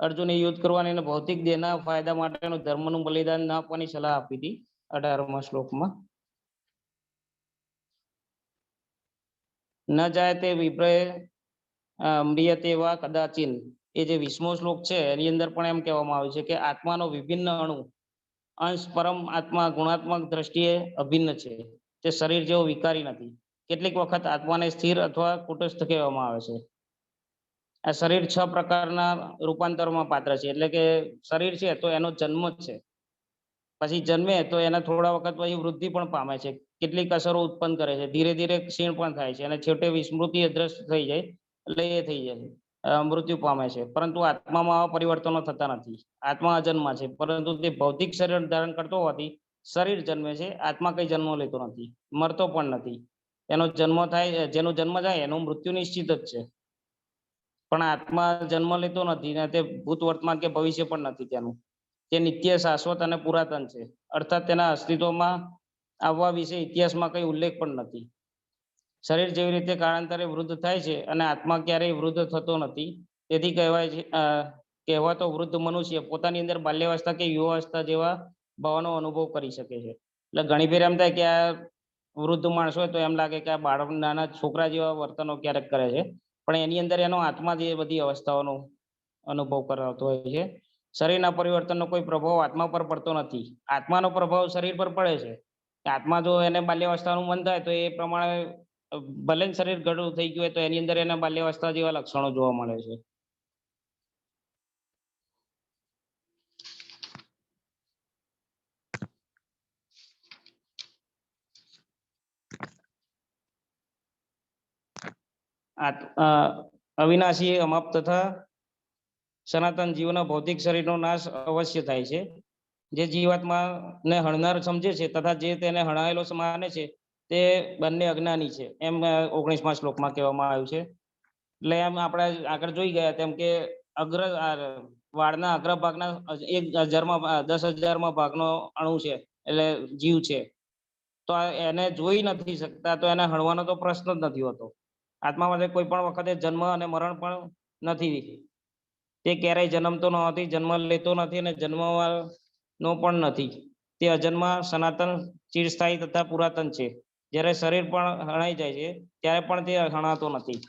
અર્જુને યુદ્ધ કરવાની અને ભૌતિક દેહના ફાયદા માટેનું ધર્મનું બલિદાન ન આપવાની સલાહ આપી હતી 18મા શ્લોકમાં. ન જાય તે વિપ્રય મ્રિયતે વા કદાચિન એ જે 20મો શ્લોક છે એની અંદર પણ એમ કહેવામાં આવ્યું છે કે આત્માનો વિભિન્ન અણુ અંશ પરમ આત્મા ગુણાત્મક દ્રષ્ટિએ અભિન્ન છે. તે શરીર જેવો વિકારી નથી. કેટલીક વખત આત્માને સ્થિર અથવા કુટસ્થ કહેવામાં આવે છે. આ શરીર 6 પ્રકારના રૂપાંતરોમાં પાત્ર છે. એટલે કે શરીર છે તો એનો જન્મ જ છે, પછી જન્મે તો એના થોડા વખત પછી વૃદ્ધિ પણ પામે છે, કેટલીક અસરો ઉત્પન્ન કરે છે, ધીરે ધીરે ક્ષીણ પણ થાય છે અને છેવટે વિસ્મૃતિ અદ્રશ્ય થઈ જાય એટલે એ થઈ જાય મૃત્યુ પામે છે. પરંતુ આત્મામાં આવા પરિવર્તનો થતા નથી. આત્મા અજન્મા છે પરંતુ તે ભૌતિક શરીર ધારણ કરતો હોવાથી શરીર જન્મે છે. આત્મા કઈ જન્મ લેતો નથી, મરતો પણ નથી. એનો જન્મ થાય, જેનો જન્મ થાય એનું મૃત્યુ નિશ્ચિત જ છે. પણ આત્મા જન્મ લેતો નથી ને તે ભૂત વર્તમાન કે ભવિષ્ય પણ નથી તેનું. તે નિત્ય શાશ્વત અને પુરાતન છે. અર્થાત તેના અસ્તિત્વમાં આવવા વિશે ઇતિહાસમાં કઈ ઉલ્લેખ પણ નથી. શરીર જેવી રીતે કાળાંતરે વૃદ્ધ થાય છે અને આત્મા ક્યારેય વૃદ્ધ થતો નથી. તેથી કહેવાતો વૃદ્ધ મનુષ્ય પોતાની અંદર બાલ્યાવસ્થા કે યુવાવસ્થા જેવા ભાવનો અનુભવ કરી શકે છે. એટલે ઘણી ફેર એમ થાય કે આ વૃદ્ધ માણસ હોય તો એમ લાગે કે આ બાળક નાના છોકરા જેવા વર્તનો ક્યારેક કરે છે, પણ એની અંદર એનો આત્મા જે બધી અવસ્થાઓનો અનુભવ કરાવતો હોય છે. શરીરના પરિવર્તનનો કોઈ પ્રભાવ આત્મા પર પડતો નથી. આત્માનો પ્રભાવ શરીર પર પડે છે. આત્મા જો એને બાલ્યાવસ્થાનું મન થાય તો એ પ્રમાણે ભલે શરીર ગળું થઈ ગયું હોય તો એની અંદર એના બાલ્યાવસ્થા જેવા લક્ષણો જોવા મળે છે. અવિનાશી અમાપ તથા સનાતન જીવના ભૌતિક શરીરનો નાશ અવશ્ય થાય છે. જે જીવાત્મા ને હણનાર સમજે છે તથા જે તેને હણાયેલો માને છે તે બંને અજ્ઞાની છે, એમ 19મા શ્લોકમાં કહેવામાં આવ્યું છે. એટલે એમ આપણે આગળ જોઈ ગયા તેમ કે વાળના અગ્રભાગના 10,000માં ભાગનો અણુ છે એટલે જીવ છે, તો એને જોઈ નથી શકતા તો એને હણવાનો તો પ્રશ્ન જ નથી હોતો. આત્મા માટે કોઈ પણ વખતે જન્મ અને મરણ પણ નથી. તે ક્યારેય જન્મતો નથી, જન્મ લેતો નથી અને જન્મવાનો પણ નથી. તે અજન્મા સનાતન ચિરસ્થાયી તથા પુરાતન છે. જ્યારે શરીર પણ હણાઈ જાય છે ત્યારે પણ તે હણાતો નથી.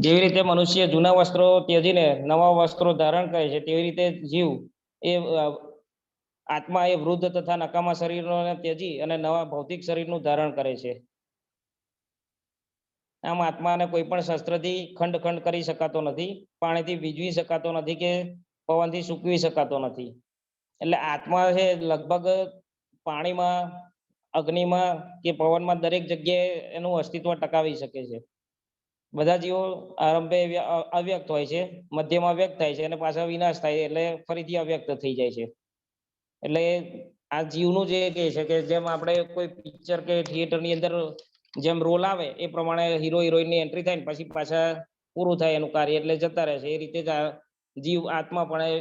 જેવી રીતે મનુષ્ય જૂના વસ્ત્રો ત્યજીને નવા વસ્ત્રો ધારણ કરે છે તેવી રીતે જીવ એ આત્મા એ વૃદ્ધ તથા નકામા શરીરોને ત્યજી અને નવા ભૌતિક શરીરનું ધારણ કરે છે. આમ આત્માને કોઈ પણ શસ્ત્રથી ખંડ ખંડ કરી શકાતો નથી, પાણીથી ભીજવી શકાતો નથી કે પવનથી સૂકવી શકાતો નથી. એટલે આત્મા છે લગભગ પાણીમાં, અગ્નિમાં કે પવનમાં દરેક જગ્યાએ એનું અસ્તિત્વ ટકાવી શકે છે. બધા જીવો આરંભે અવ્યક્ત હોય છે, મધ્યમાં વ્યક્ત થાય છે અને પાછા વિનાશ થાય એટલે ફરીથી અવ્યક્ત થઈ જાય છે. એટલે આ જીવનું જે કહે છે કે જેમ આપણે કોઈ પિક્ચર કે થિયેટરની અંદર જેમ રોલ આવે એ પ્રમાણે હીરો હિરોઈનની એન્ટ્રી થાય ને પછી પાછા પૂરું થાય એનું કાર્ય એટલે જતા રહે છે. એ રીતે જ આ જીવ આત્મા પણ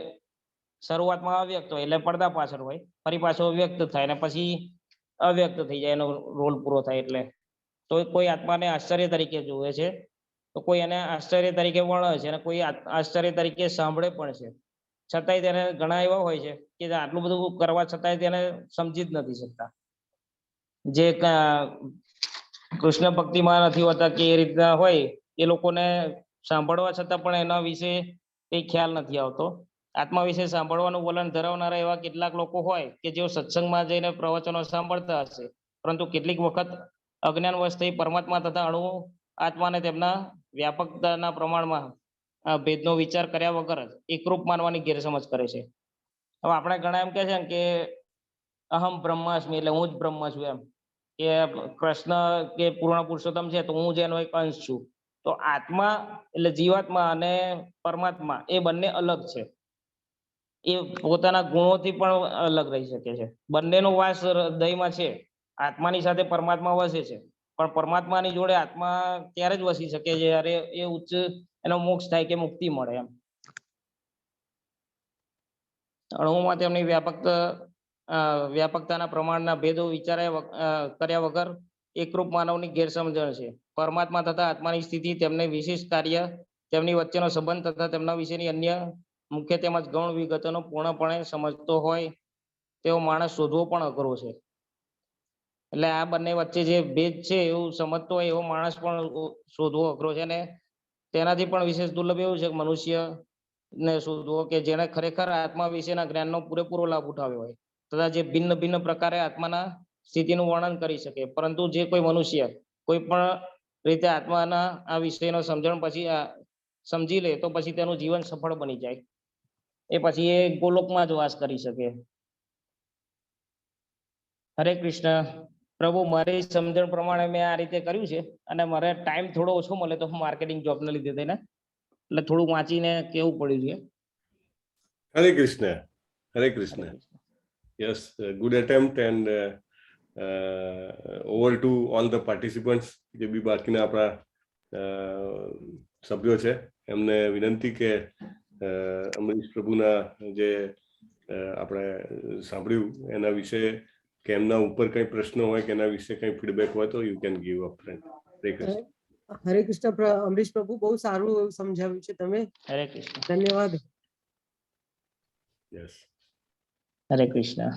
શરૂઆતમાં અવ્યક્ત હોય એટલે પડદા પાછળ હોય, ફરી પાછો વ્યક્ત થાય ને પછી અવ્યક્ત થઈ જાય, એનો રોલ પૂરો થાય. એટલે તો કોઈ આત્માને આશ્ચર્ય તરીકે જોવે છે, તો કોઈ એને આશ્ચર્ય તરીકે વર્ણે છે અને કોઈ આશ્ચર્ય તરીકે સાંભળે પણ છે. છતાંય તેને ઘણા એવા હોય છે કે આટલું બધું કરવા છતાંય તેને સમજી જ નથી શકતા. જે કૃષ્ણ ભક્તિમાં નથી હોતા કે એ રીતના હોય, એ લોકોને સાંભળવા છતાં પણ એના વિશે કઈ ખ્યાલ નથી આવતો. આત્મા વિશે સાંભળવાનું વલણ ધરાવનારા એવા કેટલાક લોકો હોય કે જેઓ સત્સંગમાં જઈને પ્રવચનો સાંભળતા હશે, પરંતુ કેટલીક વખત અજ્ઞાનવશ થઈ પરમાત્મા તથા અણુ આત્માને તેમના વ્યાપકતાના પ્રમાણમાં ભેદનો વિચાર કર્યા વગર જ એકરૂપ માનવાની ગેરસમજ કરે છે. હવે આપણે ઘણા એમ કહે છે ને કે અહમ બ્રહ્માસ્મિ, એટલે હું જ બ્રહ્મ છું, એમ કે કૃષ્ણ કે પૂર્ણ પુરુષોત્તમ છે તો હું જ એનો એક અંશ છું. તો આત્મા એટલે જીવાત્મા અને પરમાત્મા એ બંને અલગ છે. એ પોતાના ગુણોથી પણ અલગ રહી શકે છે. બંનેનો વાસ હૃદયમાં છે. આત્માની સાથે પરમાત્મા વસે છે, પણ પરમાત્માની જોડે આત્મા ત્યારે જ વસી શકે જ્યારે એ ઉચ્ચ એનો મોક્ષ થાય કે મુક્તિ મળે. એમ અણુમાં તેમની વ્યાપકતાના પ્રમાણના ભેદો કર્યા વગર એકરૂપ માનવની ગેરસમજણ છે. પરમાત્મા તથા આત્માની સ્થિતિ, તેમને વિશેષ કાર્ય, તેમની વચ્ચેનો સંબંધ તથા તેમના વિશેની અન્ય મુખ્ય તેમજ ગૌણ વિગતોનો પૂર્ણપણે સમજતો હોય તેવો માણસ શોધવો પણ અઘરો છે. એટલે આ બંને વચ્ચે જે ભેદ છે એવું સમજતો હોય એવો માણસ પણ શોધવો અઘરો છે. ને તેનાથી પણ વિશેષ દુર્લભ એવું છે કે મનુષ્ય ને શોધવો કે જેને ખરેખર આત્મા વિશેના જ્ઞાનનો પૂરેપૂરો લાભ ઉઠાવ્યો હોય તથા જે ભિન્ન ભિન્ન પ્રકારે આત્માના સ્થિતિનું વર્ણન કરી શકે. પરંતુ જે કોઈ મનુષ્ય કોઈ પણ રીતે આત્માના આ વિષયનો સમજણ પછી સમજી લે તો પછી તેનું જીવન સફળ બની જાય. એ પછી એ ગોલોકમાં જ વાસ કરી શકે. હરે કૃષ્ણ. પ્રભુ, મારી સમજણ પ્રમાણે મેં આ રીતે કર્યું છે અને મારે ટાઈમ થોડો ઓછો મળે તો હું માર્કેટિંગ જોબને લીધે થઈને એટલે થોડું વાંચીને કેવું પડ્યું છે. હરે કૃષ્ણ. હરે Krishna. Yes, good attempt and over to all the participants. જે બી બાકીના આપણા સભ્યો છે એમને વિનંતી કે અમરીશ પ્રભુના જે આપણે સાંભળ્યું એના વિશે કે એમના ઉપર કઈ પ્રશ્ન હોય કે એના વિશે કઈ ફીડબેક હોય તો you can give up friend. હરે કૃષ્ણ. હરે કૃષ્ણ. અમરીશ પ્રભુ, બહુ સારું સમજાવ્યું છે તમે. હરે કૃષ્ણ. ધન્યવાદ. યસ. હરે કૃષ્ણ.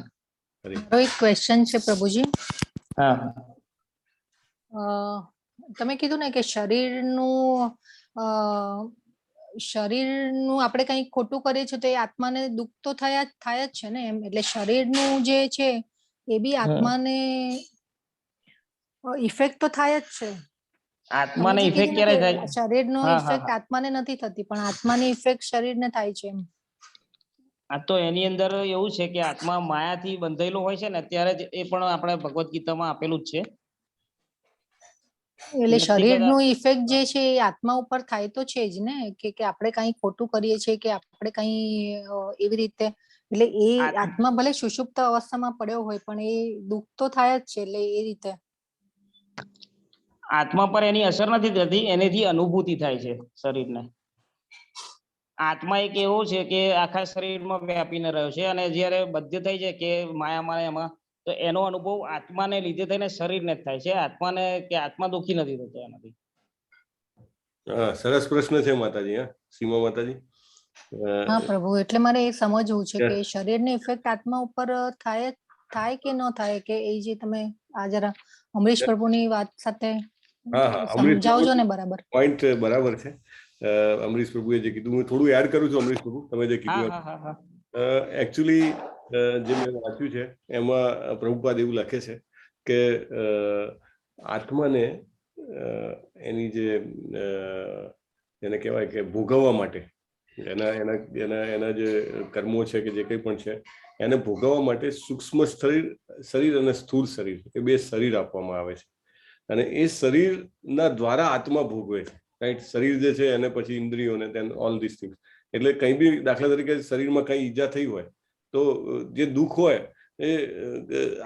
મારો એક ક્વેશ્ચન છે પ્રભુજી. હા. તમે કીધું ને કે શરીરનું આપણે કંઈ ખોટું કરીએ છીએ તો એ આત્માને દુઃખ તો થાય જ છે ને એમ. એટલે શરીરનું જે છે એ બી આત્માને ઇફેક્ટ તો થાય જ છે. આત્માને ઇફેક્ટ ક્યારે થાય? શરીરનો હા, ઇફેક્ટ હા. આત્માને નથી થતી પણ આત્માની ઇફેક્ટ શરીરને થાય છે એમ. આ તો એની અંદર એવું છે કે આત્મા માયાથી બંધાયેલો હોય છે ને ત્યારે જ એ પણ આપણે ભગવદ્ ગીતામાં આપેલું જ છે. એટલે શરીરનું ઇફેક્ટ જે છે એ આત્મા ઉપર થાય તો છે જ ને કે આપણે કંઈ ખોટું કરીએ છીએ કે આપણે કંઈ એવી રીતે. એટલે એ આત્મા ભલે સુષુપ્ત અવસ્થામાં પડ્યો હોય પણ એ દુઃખ તો થાય જ છે. એટલે એ રીતે આત્મા પર એની અસર નથી થતી, એનેથી અનુભૂતિ થાય છે શરીરને. આત્મા એક એવો છે કે આખા શરીરમાં વ્યાપીને રહ્યો છે અને જ્યારે બધે થઈ જાય કે માયામાં એમાં તો એનો અનુભવ આત્માને લીધે થઈને શરીરને જ થાય છે. આત્માને કે આત્મા દુઃખી નથી થતો એનાથી. હા, સરસ પ્રશ્ન છે માતાજી. હા, સીમા માતાજી. હા પ્રભુ, એટલે મારે એ સમજવું છે કે શરીરની ઇફેક્ટ આત્મા ઉપર થાય જ થાય કે ન થાય કે એ જે તમે આ જરા અમરીશ પ્રભુની વાત સાથે અમરીશ સમજાવજો ને બરાબર. પોઈન્ટ બરાબર છે. અમરીશ પ્રભુએ જે કીધું, હું થોડું એડ કરું છું. અમરીશ પ્રભુ, તમે જે કીધું, એકચ્યુઅલી જે મેં વાંચ્યું છે એમાં પ્રભુપાદ એવું લખે છે કે આત્માને એની જે એને કહેવાય કે ભોગવવા માટે એના જે કર્મો છે કે જે કંઈ પણ છે એને ભોગવવા માટે સૂક્ષ્મ શરીર અને સ્થૂળ શરીર, એ બે શરીર આપવામાં આવે છે. અને એ શરીરના દ્વારા આત્મા ભોગવે છે, રાઈટ. શરીર જે છે એને પછી ઇન્દ્રિયોને દેન ઓલ ધીસ થિંગ્સ. એટલે કંઈ બી દાખલા તરીકે શરીરમાં કંઈ ઈજા થઈ હોય તો જે દુઃખ હોય એ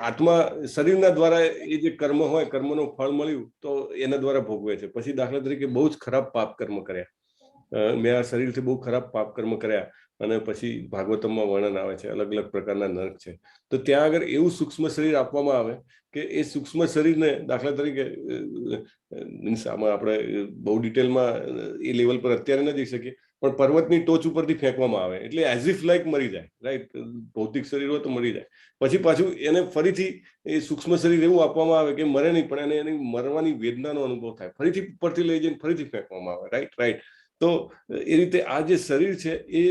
આત્મા શરીરના દ્વારા એ જે કર્મ હોય, કર્મનું ફળ મળ્યું તો એના દ્વારા ભોગવે છે. પછી દાખલા તરીકે બહુ જ ખરાબ પાપ કર્મ કર્યા, મેં આ શરીરથી બહુ ખરાબ પાપ કર્મ કર્યા, અને પછી ભાગવતમમાં વર્ણન આવે છે, અલગ અલગ પ્રકારના નરક છે. તો ત્યાં આગળ એવું સૂક્ષ્મ શરીર આપવામાં આવે કે એ સૂક્ષ્મ શરીરને દાખલા તરીકે મીન્સ આમાં આપણે બહુ ડિટેલમાં એ લેવલ પર અત્યારે ન જઈ શકીએ, પણ પર્વતની ટોચ ઉપરથી ફેંકવામાં આવે એટલે એઝ ઇફ લાઈક મરી જાય, રાઈટ. ભૌતિક શરીર હોય તો મરી જાય, પછી પાછું એને ફરીથી એ સૂક્ષ્મ શરીર એવું આપવામાં આવે કે મરે નહીં, પણ એને એની મરવાની વેદનાનો અનુભવ થાય, ફરીથી ઉપરથી લઈ જઈને ફરીથી ફેંકવામાં આવે, રાઈટ. તો એ રીતે આ જે શરીર છે એ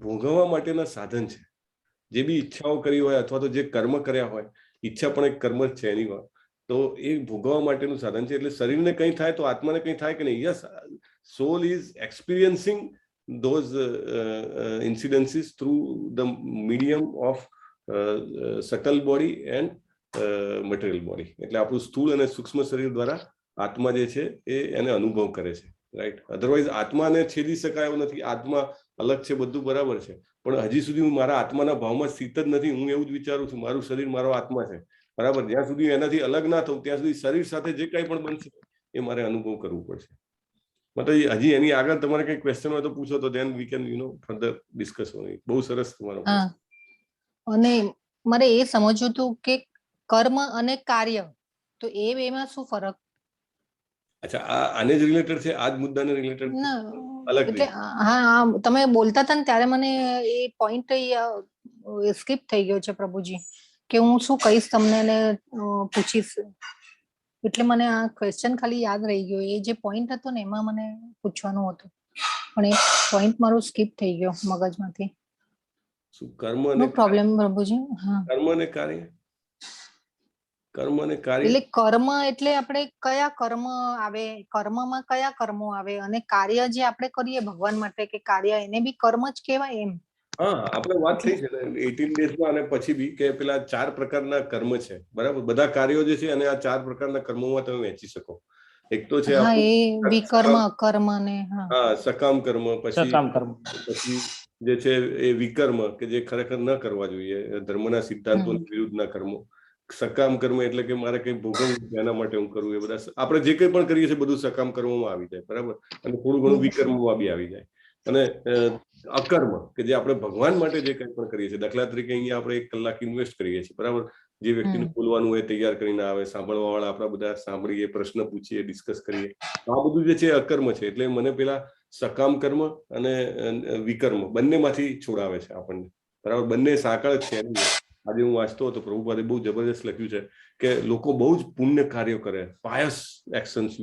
ભોગવવા માટેના સાધન છે. જે બી ઈચ્છાઓ કરી હોય અથવા તો જે કર્મ કર્યા હોય, ઈચ્છા પણ એક કર્મ જ છે એની વાત, તો એ ભોગવવા માટેનું સાધન છે. એટલે શરીરને કંઈ થાય તો આત્માને કંઈ થાય કે નહીં. Yes, soul is experiencing those incidences through the medium of subtle body and material body. એટલે આપણું સ્થૂળ અને સૂક્ષ્મ શરીર દ્વારા આત્મા જે છે એ એને અનુભવ કરે છે, રાઈટ. અધરવાઇઝ આત્માને છેદી શકાય એવું નથી. આત્મા અલગ છે, બધું બરાબર છે, પણ હજી સુધી હું મારા આત્માના ભાવમાં સ્થિત જ નથી. હું એવું જ વિચારું છું મારું શરીર મારો આત્મા છે, બરાબર. જ્યાં સુધી એનાથી અલગ ના થવું ત્યાં સુધી શરીર સાથે જે કંઈ પણ બનશે એ મારે અનુભવ કરવું પડશે. મતલબ હજી એની આગળ તમારે કઈ ક્વેશ્ચન હોય તો પૂછો, તો then we can further discuss on it. બહુ સરસ તમારો. અને મારે એ સમજવું હતું કે કર્મ અને કાર્ય, તો એ બેમાં શું ફરક? અચ્છા, આને જ રિલેટેડ છે, આ જ મુદ્દાને રિલેટેડ અલગ? એટલે હા, તમે બોલતા હતા ને ત્યારે મને એ પોઈન્ટ સ્કીપ થઈ ગયો છે પ્રભુજી, કે હું શું કહીશ તમને ને પૂછીશ, એટલે મને આ ક્વેશ્ચન ખાલી યાદ રહી ગયો. એ જે પોઈન્ટ હતો ને એમાં મને પૂછવાનું હતું, પણ એ પોઈન્ટ મારું સ્કીપ થઈ ગયો મગજમાંથી. શું કર્મ નો પ્રોબ્લેમ પ્રભુજી. હા, કર્મ અને કાર્ય. કર્મ અને કાર્ય એટલે કર્મ એટલે આપણે કયા કર્મ આવે, કર્મમાં કયા કર્મો આવે, અને કાર્ય જે આપણે કરીએ ભગવાન માટે કે કાર્ય, એને બી કર્મ જ કહેવાય એમ? હા, આપણે વાત થઈ છે 18 ડેઝમાં, અને પછી બી કે પેલા 4 પ્રકારના કર્મ છે, બરાબર. બધા કાર્યો જે છે અને આ 4 પ્રકારના કર્મોમાં તમે વહેંચી શકો. એક તો છે વિકર્મ, અકર્મ ને સકામ કર્મ, પછી જે છે એ વિકર્મ કે જે ખરેખર ન કરવા જોઈએ, ધર્મના સિદ્ધાંતોની વિરુદ્ધના કર્મો. સકામ કર્મ એટલે કે મારે કઈ ભોગવવું એના માટે હું કરું, એ બધા આપણે જે કંઈ પણ કરીએ છીએ બધું સકામ કર્મમાં આવી જાય, બરાબર. અને થોડું ઘણું વિકર્મમાં બી આવી જાય. અને અકર્મ કે જે આપણે ભગવાન માટે જે કંઈ પણ કરીએ છીએ, દાખલા તરીકે અહીંયા આપણે 1 કલાક ઇન્વેસ્ટ કરીએ છીએ, બરાબર. જે વ્યક્તિને બોલવાનું હોય તૈયાર કરીને આવે, સાંભળવા વાળા આપણા બધા સાંભળીએ, પ્રશ્ન પૂછીએ, ડિસ્કસ કરીએ, આ બધું જે છે અકર્મ છે. એટલે મને પેલા સકામ કર્મ અને વિકર્મ બંનેમાંથી છોડાવે છે આપણને, બરાબર. બંને સાંકળ જ છે. આજે હું વાંચતો હતો, પ્રભુપાદે બહુ જબરદસ્ત લખ્યું છે કે લોકો બહુ જ પુણ્ય કાર્યો કરે, પાયસ એક્શન્સ,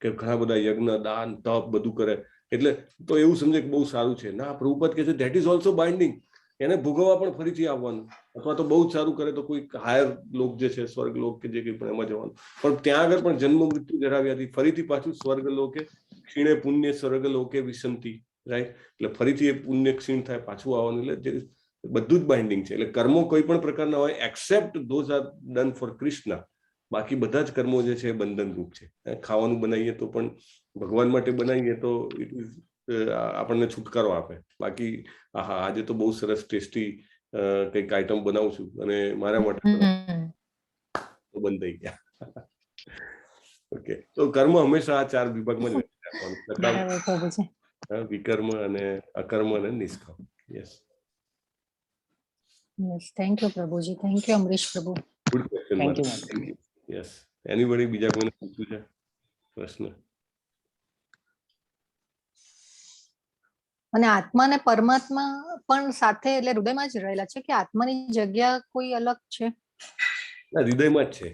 કે ઘણા બધા યજ્ઞ, દાન, તપ બધું કરે, એટલે તો એવું સમજે કે બહુ સારું છે. ના, પ્રભુપાદ કહે છે ધેટ ઇઝ ઓલ્સો બાઇન્ડિંગ. એને ભોગવવા પણ ફરીથી આવવાનું, અથવા તો બહુ જ સારું કરે તો કોઈ હાયર લોક જે છે, સ્વર્ગ લોક કે જે કંઈ પણ એમાં જવાનું, પણ ત્યાં આગળ પણ જન્મ મૃત્યુ ધરાવ્યાથી ફરીથી પાછું સ્વર્ગ લોકે ક્ષીણે પુણ્ય સ્વર્ગ લોકે વિસંતિ, રાઈટ. એટલે ફરીથી એ પુણ્ય ક્ષીણ થાય, પાછું આવવાનું. એટલે બધું જ બાઇન્ડિંગ છે. એટલે કર્મો કોઈ પણ પ્રકારના હોય accept those are done for Krishna. બાકી બધા જ કર્મો જે છે એ બંધન રૂપ છે. ખાવાનું બનાવીએ તો પણ ભગવાન માટે બનાવીએ તો ઇટ ઇઝ આપણને છુટકારો આપે. બાકી આજે તો બહુ સરસ ટેસ્ટી કંઈક આઈટમ બનાવું છું અને મારા માટે બંધ થઈ ગયા. ઓકે, તો કર્મ હંમેશા આ 4 વિભાગમાં જ રાખવાનું: વિકર્મ અને અકર્મ અને નિષ્કામ. યસ, થેન્ક યુ પ્રભુજી, થેન્ક યુ અમરીશ પ્રભુ. Good question. યસ, એનીબડી બીજા કોઈને પૂછવું છે પ્રશ્ન? અને આત્મા અને પરમાત્મા પણ સાથે, એટલે હૃદયમાં જ રહેલા છે, કે આત્માની જગ્યા કોઈ અલગ છે? ના, હૃદયમાં જ છે.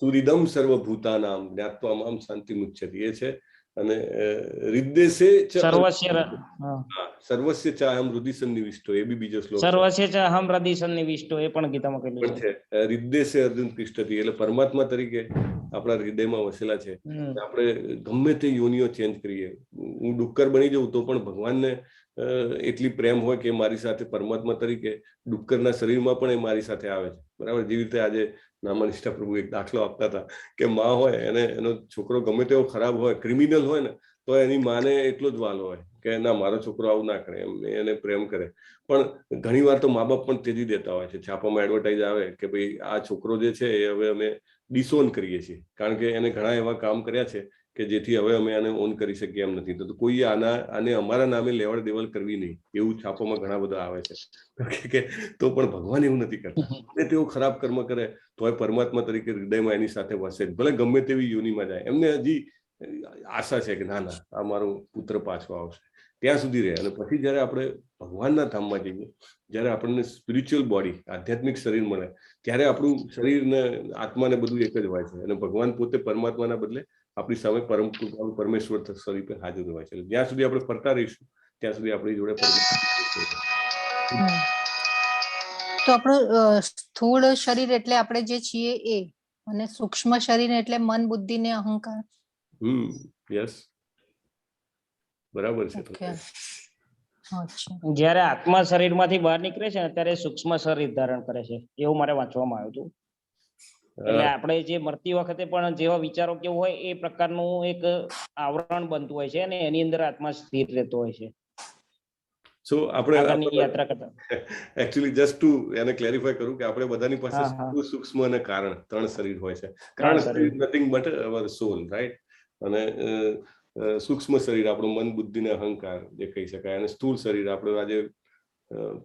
સુહૃદમ સર્વભૂતાનામ જ્ઞાત્વા મામ શાંતિ મુચ્યતે એ છે. અને હૃદયસે ચ સર્વસ્ય હા, સર્વસ્ય ચ અહમ હૃદય સન્નિવિષ્ટો એ બી બીજો શ્લોક છે. સર્વસ્ય ચ અહમ હૃદય સન્નિવિષ્ટો એ પણ ગીતામાં કહેલું પણ છે. છે હૃદયસે અર્જુન તિષ્ઠતિ એટલે પરમાત્મા તરીકે આપણા હૃદયમાં વસેલા છે. આપણે ગમે તે યોનિઓ ચેન્જ કરીએ, હું ડુક્કર બની જાઉં તો પણ ભગવાનને એટલી પ્રેમ હોય કે મારી સાથે પરમાત્મા તરીકે ડુક્કરના શરીરમાં પણ એ મારી સાથે આવે છે. બરાબર. જેવી રીતે આજે નામાનિષ્ઠા પ્રભુ એક દાખલો આપતા હતા કે માં હોય એને એનો છોકરો ગમે તેવો ખરાબ હોય, ક્રિમિનલ હોય ને, તો એની માને એટલો જ વાલો હોય કે ના મારો છોકરો આવું ના કરે, એમ એને પ્રેમ કરે. પણ ઘણી વાર તો મા બાપ પણ તેજી દેતા હોય છે. છાપામાં એડવર્ટાઇઝ આવે કે ભાઈ આ છોકરો જે છે એ હવે અમે ડિસઓન કરીએ છીએ, કારણ કે એને ઘણા એવા કામ કર્યા છે કે જેથી હવે અમે આને ઓન કરી શકીએ એમ નથી. તો કોઈ આને અમારા નામે લેવડ દેવડ કરવી નહીં, એવું છાપામાં ઘણા બધા આવે છે. તો પણ ભગવાન એવું નથી કરતા. અને તેઓ ખરાબ કર્મ કરે તોય પરમાત્મા તરીકે હૃદયમાં એની સાથે વસે, ભલે ગમે તેવી યોનિમાં જાય. એમને હજી આશા છે કે ના ના આ મારો પુત્ર પાછો આવશે, ત્યાં સુધી રહે. અને પછી જયારે આપણે ભગવાનના ધામમાં જઈએ, જયારે આપણને સ્પિરિચ્યુઅલ બોડી, આધ્યાત્મિક શરીર મળે, ત્યારે આપણું શરીર ને આત્માને બધું એક જ હોય છે. અને ભગવાન પોતે પરમાત્માના બદલે આપણી સામે પરમેશ્વર સ્વરૂપે હાજર હોય છે. જ્યાં સુધી આપણે ફરતા રહીશું ત્યાં સુધી આપણી જોડે તો આપણું સ્થૂળ શરીર એટલે આપણે જે છીએ એ, અને સૂક્ષ્મ શરીર એટલે મન, બુદ્ધિ ને અહંકાર. યસ, બરાબર છે. જયારે આત્મા શરીરમાંથી બહાર નીકળે છે ને ત્યારે સૂક્ષ્મ શરીર ધારણ કરે છે, એવું મારે વાંચવામાં આવ્યું હતું. એટલે આપણે જે મરતી વખતે પણ જેવા વિચારો કેવું હોય એ પ્રકારનું એક આવરણ બનતું હોય છે અને એની અંદર આત્મા સ્થિર રહેતો હોય છે. સો આપણે યાત્રા કરતા એકચ્યુઅલી જસ્ટ ટુ એને ક્લેરિફાય કરું કે આપણે બધાની પાસે સૂક્ષ્મ અને કારણ 3 શરીર હોય છે. કારણ શરીર nothing but our soul, right. અને સૂક્ષ્મ શરીર આપણું મન, બુદ્ધિ ને અહંકાર જે કહી શકાય. અને સ્થૂળ શરીર આપણું આજે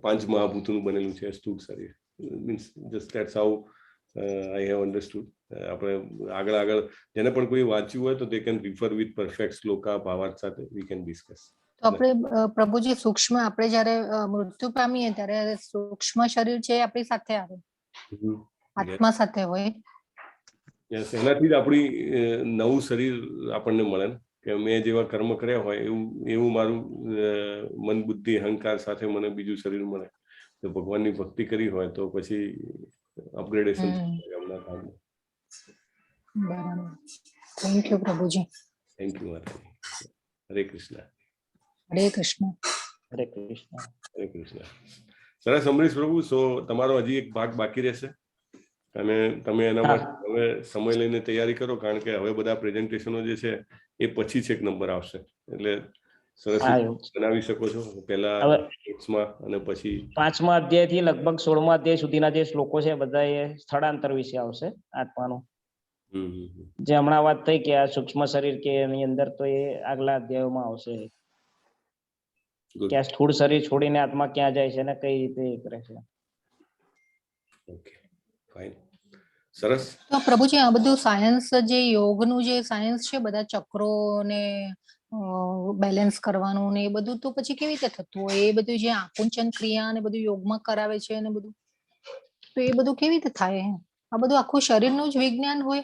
5 મહાભૂતોનું બનેલું છે સ્થૂળ શરીર. Means just that's how I have understood. આપણે આગળ જેને પણ કોઈ વાંચ્યું હોય તો they can refer with perfect shloka ભાવાર્થ સાથે વી કેન ડિસ્કસ. તો આપણે પ્રભુજી સૂક્ષ્મ, આપણે જયારે મૃત્યુ પામીએ ત્યારે સૂક્ષ્મ શરીર છે આપણી સાથે આવે, આત્મા સાથે હોય. યસ, એનાથી જ આપણી નવું શરીર આપણને મળે કે મેં જેવા કર્મ કર્યા હોય એવું મારું મન, બુદ્ધિ, અહંકાર સાથે મને બીજું શરીર મળે. તો ભગવાનની ભક્તિ કરી હોય તો પછી અપગ્રેડેશન એમના કામમાં. બરાબર. થેન્ક યુ પ્રભુજી. થેન્ક યુ માતાજી. હરે કૃષ્ણ. હરે કૃષ્ણ. હરે કૃષ્ણ. હરે કૃષ્ણ. સરસ અમરીશ પ્રભુ. સો તમારો હજી એક ભાગ બાકી રહેશે અને તમે એના માટે હવે સમય લઈને તૈયારી કરો, કારણ કે હવે બધા પ્રેઝન્ટેશનો જે છે એ પછી છેક નંબર આવશે. એટલે સરસ બનાવી શકો છો પહેલા અને પછી 5મા અધ્યાય થી લગભગ 16મા અધ્યાય સુધીના જે શ્લોકો છે બધા એ સ્થળાંતર વિશે આવશે આત્માનો. જે હમણાં વાત થઈ કે આ સૂક્ષ્મ શરીર કે એની અંદર, તો એ આગલા અધ્યાયોમાં આવશે કે આ સ્થૂળ શરીર છોડીને આત્મા ક્યાં જાય છે અને કઈ રીતે એ કરે છે. Okay, fine. સરસ. તો પ્રભુજી આ બધું સાયન્સ, જે યોગનું જે સાયન્સ છે, બધા ચક્રો ને બેલેન્સ કરવાનું ને એ બધું, તો પછી કેવી રીતે થતું હોય? એ બધું જે આકુંચન ક્રિયા ને બધું યોગમાં કરાવે છે ને બધું, તો એ બધું કેવી રીતે થાય? આ બધું આખું શરીરનું જ વિજ્ઞાન હોય?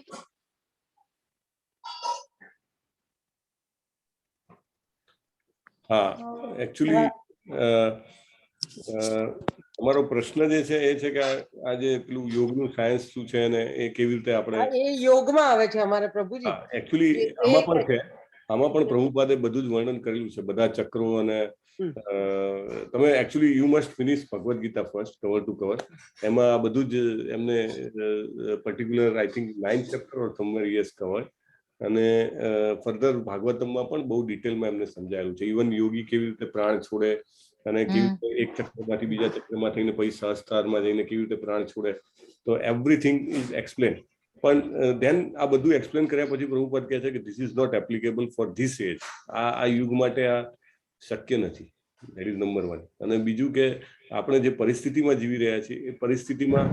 હા, એકચ્યુઅલી તમારો પ્રશ્ન જે છે એ છે કે આ જે પેલું યોગનું સાયન્સ શું છે અને એ કેવી રીતે આપણે એ યોગમાં આવે છે અમારે પ્રભુજી. એકચ્યુઅલી આમાં પણ છે. આમાં પણ પ્રભુપાદે બધું જ વર્ણન કરેલું છે, બધા ચક્રો. અને તમે actually you must finish Bhagavad Gita first, cover to cover. એમાં આ બધું જ એમને particular I think 9th chapter or somewhere yes cover. અને ફર્ધર ભાગવતમમાં પણ બહુ ડિટેલમાં એમને સમજાયેલું છે. ઇવન યોગી કેવી રીતે પ્રાણ છોડે અને કેવી રીતે એક ચક્રમાંથી બીજા ચક્રમાં થઈને પછી સહસ્ત્રારમાં જઈને કેવી રીતે પ્રાણ છોડે, તો એવરીથિંગ ઇઝ એક્સપ્લેન. પણ ધેન આ બધું એક્સપ્લેન કર્યા પછી પ્રભુપાદ કહે છે કે this is not applicable for this age. આ યુગ માટે આ શક્ય નથી. That is number 1. અને બીજું કે આપણે જે પરિસ્થિતિમાં જીવી રહ્યા છીએ એ પરિસ્થિતિમાં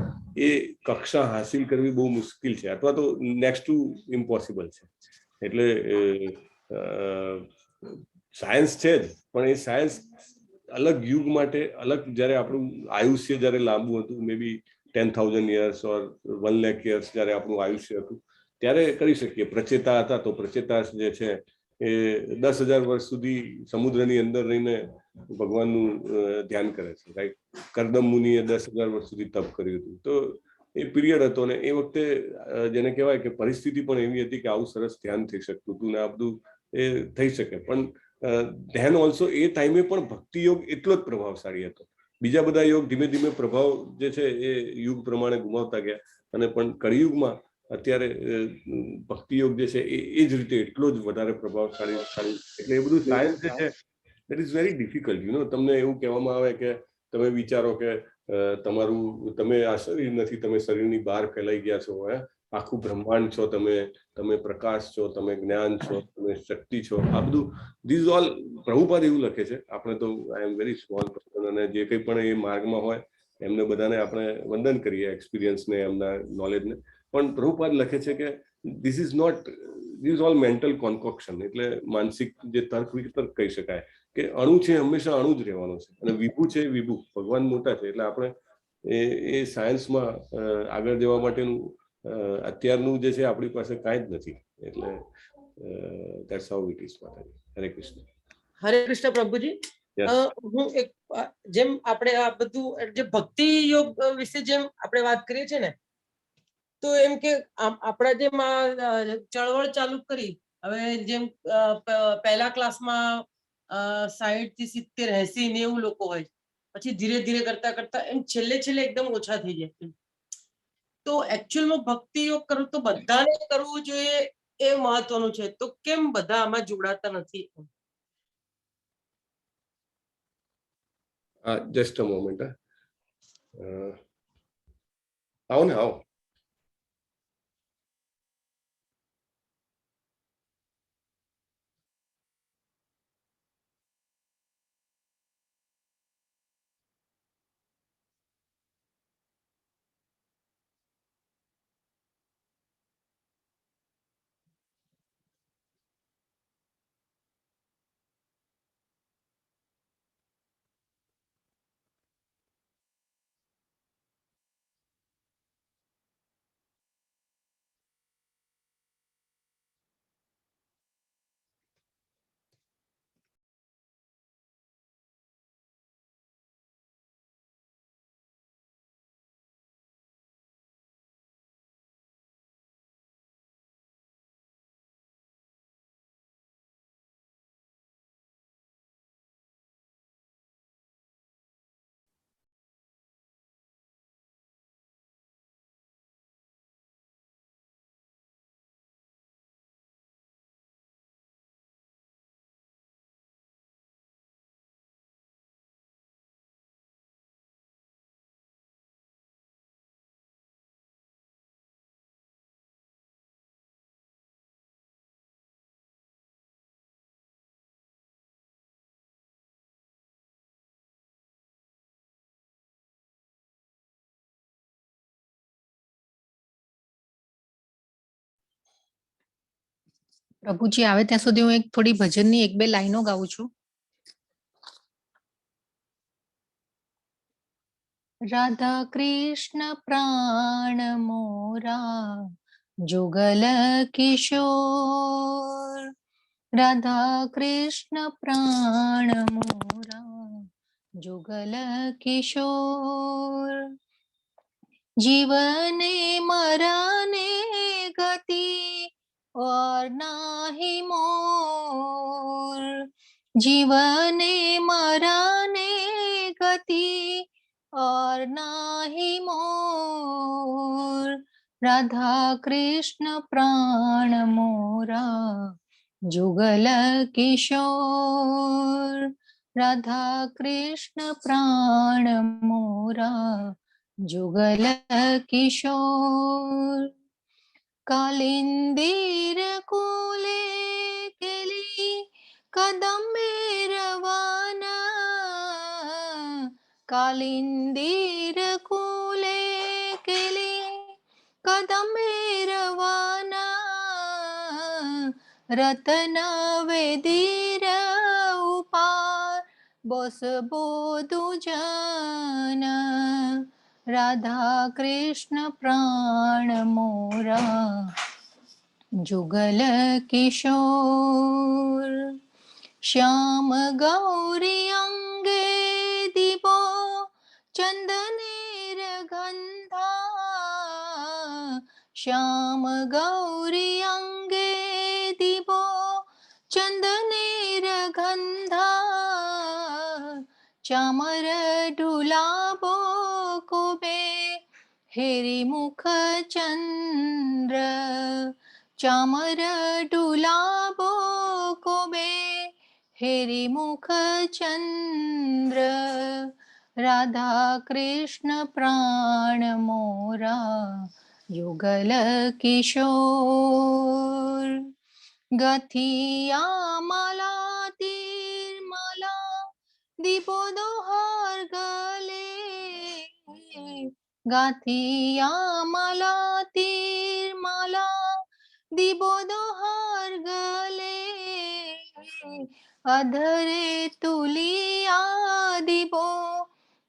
એ કક્ષા હાસિલ કરવી બહુ મુશ્કેલ છે, અથવા તો નેક્સ્ટ ટુ ઇમ્પોસિબલ છે. એટલે સાયન્સ છે જ, પણ એ સાયન્સ અલગ યુગ માટે અલગ, જ્યારે આપણું આયુષ્ય જ્યારે લાંબુ હતું, મે બી 10,000 years ઓર 1 લાખ years જ્યારે આપણું આયુષ્ય હતું ત્યારે કરી શકીએ. પ્રચેતા હતા તો પ્રચેતા જે છે એ 10,000 વર્ષ સુધી સમુદ્રની અંદર રહીને ભગવાનનું ધ્યાન કરે છે, રાઈટ. કરદમ મુનિએ 10,000 વર્ષ સુધી તપ કર્યું હતું. તો એ પીરિયડ હતો ને એ વખતે જેને કહેવાય કે પરિસ્થિતિ પણ એવી હતી કે આવું સરસ ધ્યાન થઈ શકતું હતું ને આ બધું એ થઈ શકે. પણ ધ્યાન ઓલ્સો એ ટાઈમે પણ ભક્તિ યોગ એટલો જ પ્રભાવશાળી હતો. બીજા બધા યોગ ધીમે ધીમે પ્રભાવ જે છે એ યુગ પ્રમાણે ગુમાવતા ગયા અને પણ કળિયુગમાં અત્યારે ભક્તિ યોગ જે છે એ જ રીતે એટલો જ વધારે પ્રભાવશાળી. એટલે એ બધું સાયન્સ જે છે ઇટ ઇઝ વેરી ડિફિકલ્ટ. તમને એવું કહેવામાં આવે કે તમે વિચારો કે તમે આ શરીર નથી, તમે શરીરની બહાર ફેલાઈ ગયા છો, આખું બ્રહ્માંડ છો, તમે પ્રકાશ છો, તમે જ્ઞાન છો, તમે શક્તિ છો. આ બધું ધીઝ ઓલ પ્રભુપાદ એવું લખે છે. આપણે તો આઈ એમ વેરી સ્મોલ પર્સન અને જે કંઈ પણ એ માર્ગમાં હોય એમને બધાને આપણે વંદન કરીએ, એક્સપિરિયન્સને, એમના નોલેજને. પણ પ્રભુપાદ લખે છે કે ધીસ ઇઝ ઓલ મેન્ટલ કોન્કોક્શન. એટલે માનસિક જે તર્ક વિતર્ક કહી શકાય કે અણુ છે હંમેશા અણુ જ રહેવાનો છે અને વિભુ છે વિભુ. ભગવાન મોટા છે. એટલે આપણે એ સાયન્સમાં આગળ જવા માટેનું અત્યારનું જે છે આપણી પાસે કાંઈ જ નથી. એટલે ધેટ્સ હાઉ ઇટ ઇઝ. માતાજી, હરે કૃષ્ણ. હરે કૃષ્ણ પ્રભુજી. હું એક જેમ આપણે આ બધું જે ભક્તિ યોગ વિશે જેમ આપણે વાત કરીએ છીએ ને, તો એમ કે આપણા જેમ ચળવળ ચાલુ કરી, હવે જેમ પહેલા ક્લાસમાં 60 થી 70, 80, 90 લોકો હોય, પછી ધીરે ધીરે કરતા કરતા એમ છેલ્લે એકદમ ઓછા થઈ જાય. તો એકચ્યુઅલમાં ભક્તિ યોગ કરવું તો બધાને કરવું જોઈએ એ મહત્વનું છે. તો કેમ બધા આમાં જોડાતા નથી? Just a moment. આવો ને, આવો. પ્રભુજી આવે ત્યાં સુધી હું થોડી ભજનની 1-2 લાઈનો ગાઉં છું. રાધા કૃષ્ણ પ્રાણ મોરા જુગલ કિશોર, રાધા કૃષ્ણ પ્રાણ મોરા જુગલ કિશોર, જીવને મરને ગતિ और नाही मोर, जीवने मरने गति और नाही मोर, राधा कृष्ण प्राण मोरा जुगल किशोर, राधा कृष्ण प्राण मोरा जुगल किशोर, कालिंदीर कुले केली कदंबे रवाना, कालिंदीर कुले केली कदंबे रवाना, रतन वेदीर उपार बस बोधु जन, રાધા કૃષ્ણ પ્રાણ મોરા જુગલ કિશોર શ્યામ ગૌરી અંગે દીપો ચંદનેર ગંધા શ્યામ ગૌરી અંગે દીપો ચંદનેર ગંધા ચામર ઢુલાબો કોબે હેરી મુખ ચંદ્ર ચામર ઢુલાબો કોબે હેરી મુખ ચંદ્ર રાધા કૃષ્ણ પ્રાણ મોરા યુગલ કિશોર ગથિયા માલા તીર માલા દીપો દોહાર ગલે ગાથિયા માલા તીર માલા દીપો દોહાર ગલે અધરે તુલિયા દીપો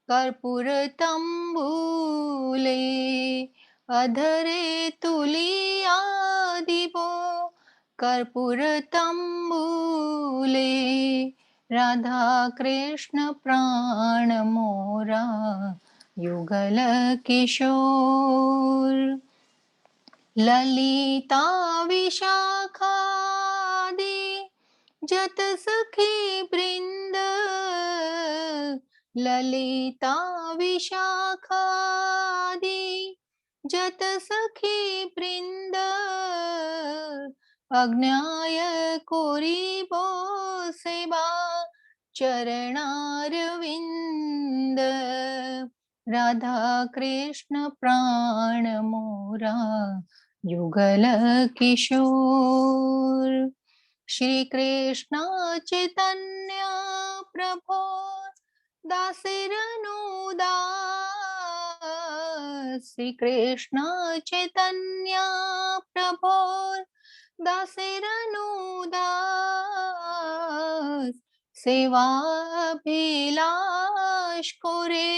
કર્પૂર તંબુલે અધરે તુલિયા દીપો કર્પૂર તંબુલે રાધા કૃષ્ણ પ્રાણ મોરા યુગલ કિશોર લલિતા વિશાખાદિ જત સખી વૃંદ લલિતા વિશાખાદિ જત સખી વૃંદ અજ્ઞાય કોરીબો સેવા ચરણારવિંદ રાધા કૃષ્ણ પ્રાણ મોરા યુગલ કિશોર શ્રી કૃષ્ણ ચૈતન્ય પ્રભો દાસરનું દાસ શ્રી કૃષ્ણ ચૈતન્ય પ્રભો દાસરનું દાસ સેવાભિલાષ કોરે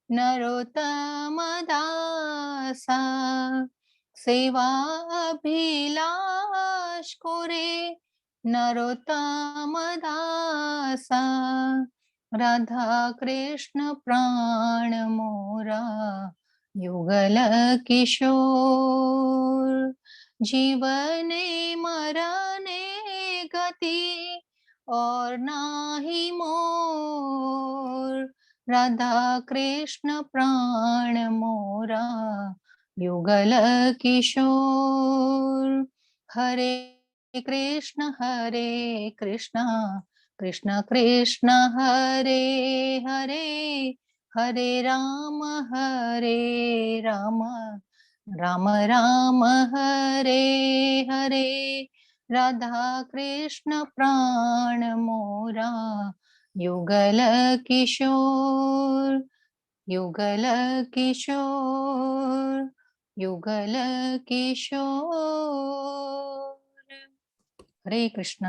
નરોત્તમ દાસા સેવાભિલાષ કોરે નરોત્તમ દાસા રાધા કૃષ્ણ પ્રાણ મોરા યુગલ કિશોર જીવને મરને ગતિ और नाही मोर राधा कृष्ण प्राण मोरा युगल किशोर हरे कृष्ण कृष्ण कृष्ण हरे हरे हरे राम राम राम हरे हरे राधा कृष्ण प्राण मोरा युगल किशोर युगल किशोर युगल किशोर हरे कृष्ण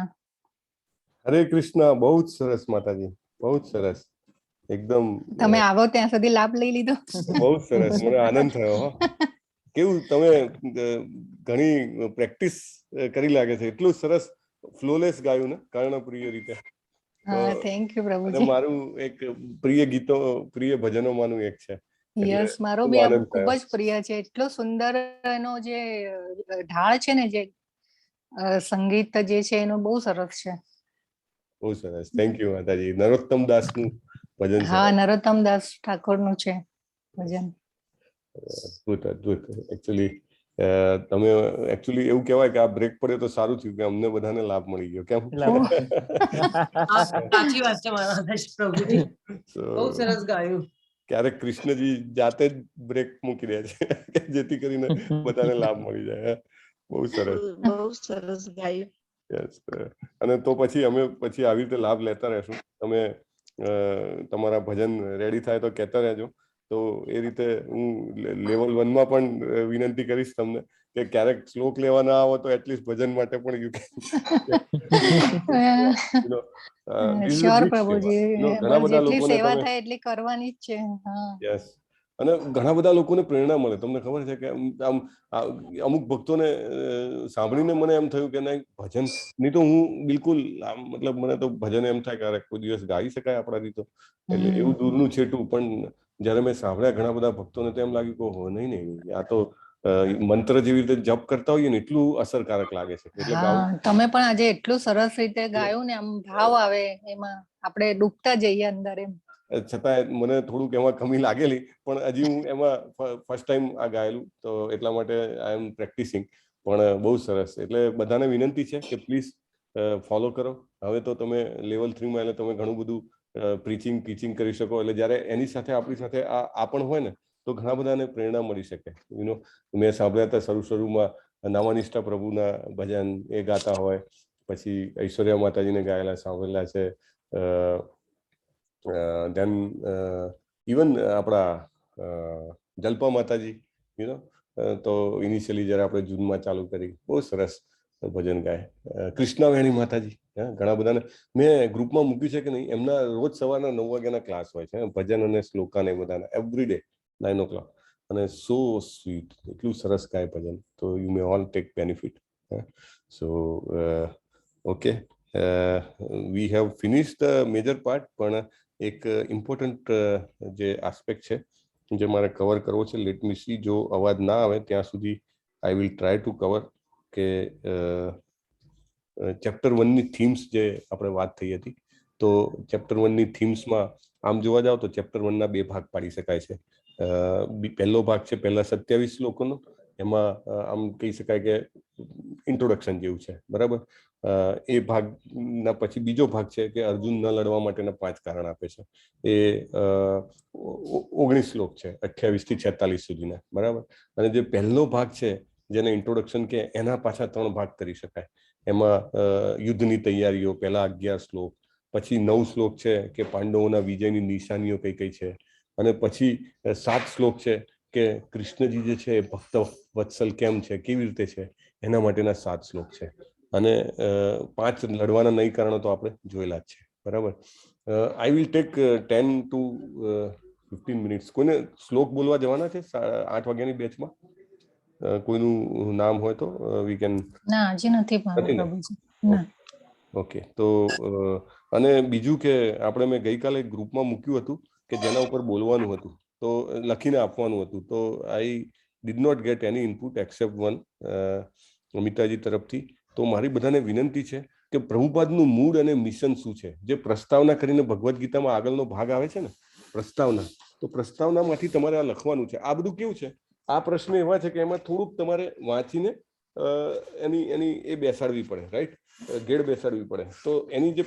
બહુ જ સરસ માતાજી, બહુ જ સરસ, એકદમ તમે આવો ત્યાં સુધી લાભ લઈ લીધો. બહુ જ સરસ, મને આનંદ થયો. હો કેવું તમે ઘણી પ્રેક્ટિસ કરી લાગે છે, એટલું સરસ ફ્લોલેસ ગાયું ને કર્ણપ્રિય રીતે. હા, થેન્ક યુ અને પ્રભુજી. મારું એક પ્રિય ગીતો પ્રિય ભજનોમાંનું એક છે. યસ, મારો ખૂબ બી આ આનંદ ખૂબ થયો. જ પ્રિય છે. એટલો સુંદર એનો જે ઢાળ છે ને, જે સંગીત જે છે એનું બહુ સરસ છે. બહુ સરસ, થેન્ક યુ માતાજી. નરોત્તમ દાસનું ભજન છે. હા, નરોત્તમ દાસ ઠાકોરનું છે ભજન. અદ્ભુત અદ્ભુત. એકચ્યુઅલી તમે એકચ્યુઅલી એવું કહેવાય કે આ બ્રેક પડ્યો તો સારું થયું કે અમને બધાને લાભ મળી ગયો. કેમ? સાચી વાત છે મારા પ્રભુજી, બહુ સરસ ગાયું. ક્યારેક કૃષ્ણજી જાતે જ બ્રેક મૂકી દે છે જેથી કરીને બધાને લાભ મળી જાય. બહુ સરસ. બહુ સરસ ગાયું. Yes. અને તો પછી અમે પછી આવી રીતે લાભ લેતા રહેશું. તમે તમારા ભજન રેડી થાય તો કહેતા રહેજો. તો એ રીતે હું લેવલ 1 માં પણ વિનંતી કરીશ તમને કે ક્યારેક શ્લોક લેવા ના આવો તો એટલીસ્ટ ભજન માટે પણ યુ શ્યોર પ્રભુજી, ઘણા બધા જેટલી લોકોને સેવા તમે થાય એટલી કરવાની જ છે. હા, યસ, અને ઘણા બધા લોકોને પ્રેરણા મળે. તમને ખબર છે કે આમ અમુક ભક્તોને સાંભળીને મને એમ થયું કે નહીં, ભજન ની તો હું બિલકુલ મતલબ મને તો ભજન એમ થાય કે કોઈ દિવસ ગાઈ શકાય આપણાથી તો, એટલે એવું દૂરનું છેટું. પણ જયારે મેં સાંભળ્યા ઘણા બધા ભક્તોને તો એમ લાગ્યું કે હો નહીં, આ તો મંત્ર જેવી રીતે જપ કરતા હોઈએ ને એટલું અસરકારક લાગે છે. એટલે તમે પણ આજે એટલું સરસ રીતે ગાયું ને, આમ ભાવ આવે એમાં, આપણે ડૂબતા જઈએ અંદર એમ. છતાં મને થોડુંક એમાં કમી લાગેલી, પણ હજી હું એમાં ફર્સ્ટ ટાઈમ આ ગાયેલું, તો એટલા માટે આઈ એમ પ્રેક્ટિસિંગ. પણ બહુ સરસ. એટલે બધાને વિનંતી છે કે પ્લીઝ ફોલો કરો. હવે તો તમે લેવલ 3 માં એટલે તમે ઘણું બધું પ્રીચિંગ ટીચિંગ કરી શકો. એટલે જયારે એની સાથે આપણી સાથે આ પણ હોય ને, તો ઘણા બધાને પ્રેરણા મળી શકે. મેં સાંભળ્યા હતા શરૂમાં નામાનિષ્ઠા પ્રભુના ભજન એ ગાતા હોય, પછી ઐશ્વર્યા માતાજીને ગાયેલા સાંભળેલા છે. ધેન ઇવન આપણા જલ્પા માતાજી, તો ઇનિશિયલી જયારે આપણે જૂનમાં ચાલુ કરી, બહુ સરસ ભજન ગાય. કૃષ્ણાવેણી માતાજી, ઘણા બધાને મેં ગ્રુપમાં મૂક્યું છે કે નહીં, એમના રોજ સવારના 9 વાગ્યાના ક્લાસ હોય છે, ભજન અને શ્લોકા ને બધાના, એવરી ડે 9 o'clock. અને સો સ્વીટ, એટલું સરસ ગાય ભજન. તો you may all take benefit. So okay, we have finish the major part. પણ એક ઇમ્પોર્ટન્ટ જે આસ્પેક્ટ છે જે મારે કવર કરવો છે, લેટ મી સી, જો અવાજ ના આવે ત્યાં સુધી I will try to cover. કે ચેપ્ટર 1 ની થીમ્સ જે આપણે વાત થઈ હતી, તો ચેપ્ટર 1 ની થીમ્સમાં આમ જોવા જાવ તો ચેપ્ટર 1 ના 2 ભાગ પાડી શકાય છે. પહેલો ભાગ છે પહેલા 27 શ્લોકોનો, એમાં આમ કહી શકાય કે ઇન્ટ્રોડક્શન જેવું છે, બરાબર. એ ભાગના પછી બીજો ભાગ છે કે અર્જુન ન લડવા માટેના 5 કારણ આપે છે. એ 19 શ્લોક છે, 28 થી 46 સુધીના, બરાબર. અને જે પહેલો ભાગ છે જેને ઇન્ટ્રોડક્શન કે, એના પાછા 3 ભાગ કરી શકાય. એમાં યુદ્ધની તૈયારીઓ, પહેલા 11 શ્લોક, પછી 9 શ્લોક છે કે પાંડવોના વિજયની નિશાનીઓ કઈ કઈ છે, અને પછી 7 શ્લોક છે કે કૃષ્ણજી જે છે ભક્ત વત્સલ કેમ છે, કેવી રીતે છે, એના માટેના 7 શ્લોક છે. અને 5 લડવાના નહીં કારણો તો આપણે જોયેલા જ છે, બરાબર. I will take 10 to 15 minutes. કોઈને શ્લોક બોલવા જવાના છે 8 વાગ્યાની બેચમાં? કોઈનું નામ હોય તો વી કેન. ના, હજી નથી પ્રભુજી. ઓકે. તો અને બીજું કે આપણે મેં ગઈકાલે ગ્રુપમાં મૂક્યું હતું કે જેના ઉપર બોલવાનું હતું, તો લખીને આપવાનું હતું. તો I did not get any input except one Amitaji તરફથી. તો મારી બધાને વિનંતી છે કે પ્રભુપાદનું મૂળ અને મિશન શું છે. જે પ્રસ્તાવના કરીને ભગવદ્ ગીતામાં આગળનો ભાગ આવે છે ને, પ્રસ્તાવના, તો પ્રસ્તાવનામાંથી તમારે આ લખવાનું છે. આ બધું કેવું છે, આ પ્રશ્ન એવા છે કે એમાં થોડુંક તમારે વાંચીને એની એ બેસાડવી પડે, રાઈટ, ગેડ બેસાડવી પડે. તો એની જે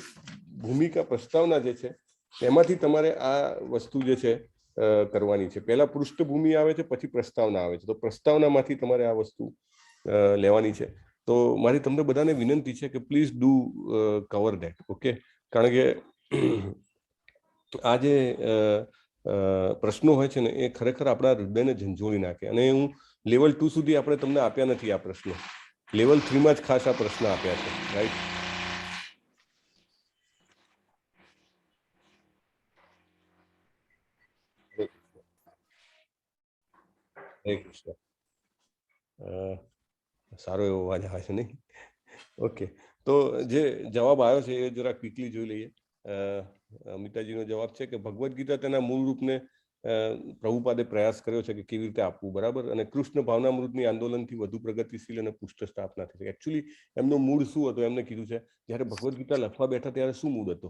ભૂમિકા પ્રસ્તાવના જે છે એમાંથી તમારે આ વસ્તુ જે છે કરવાની છે. પહેલા પૃષ્ઠભૂમિ આવે છે, પછી પ્રસ્તાવના આવે છે. તો પ્રસ્તાવનામાંથી તમારે આ વસ્તુ લેવાની છે. તો મારી તમને બધાને વિનંતી છે કે please do cover that. Okay, કારણ કે આ જે પ્રશ્નો હોય છે ને, એ ખરેખર આપણા હૃદયને ઝંઝોળી નાખે. અને હું લેવલ 2 સુધી આપણે તમને આપ્યા નથી આ પ્રશ્નો, લેવલ 3 માં જ ખાસ આ પ્રશ્ન આપ્યા છે, રાઈટ. હરે કૃષ્ણ. સારો એવો અવાજ આવે છે નહીં? ઓકે, તો જે જવાબ આવ્યો છે એ જરા ક્વિકલી જોઈ લઈએ. અમિતાજીનો જવાબ છે કે ભગવદ્ ગીતા તેના મૂળ રૂપને પ્રભુપાદે પ્રયાસ કર્યો છે કે કેવી રીતે આપવું, બરાબર. અને કૃષ્ણ ભાવનામૃતની આંદોલનથી વધુ પ્રગતિશીલ અને પુષ્ટ સ્થાપના થઈ. એકચ્યુઅલી એમનો મૂળ શું હતો, એમને કીધું છે જ્યારે ભગવદ્ ગીતા લખવા બેઠા ત્યારે શું મૂળ હતો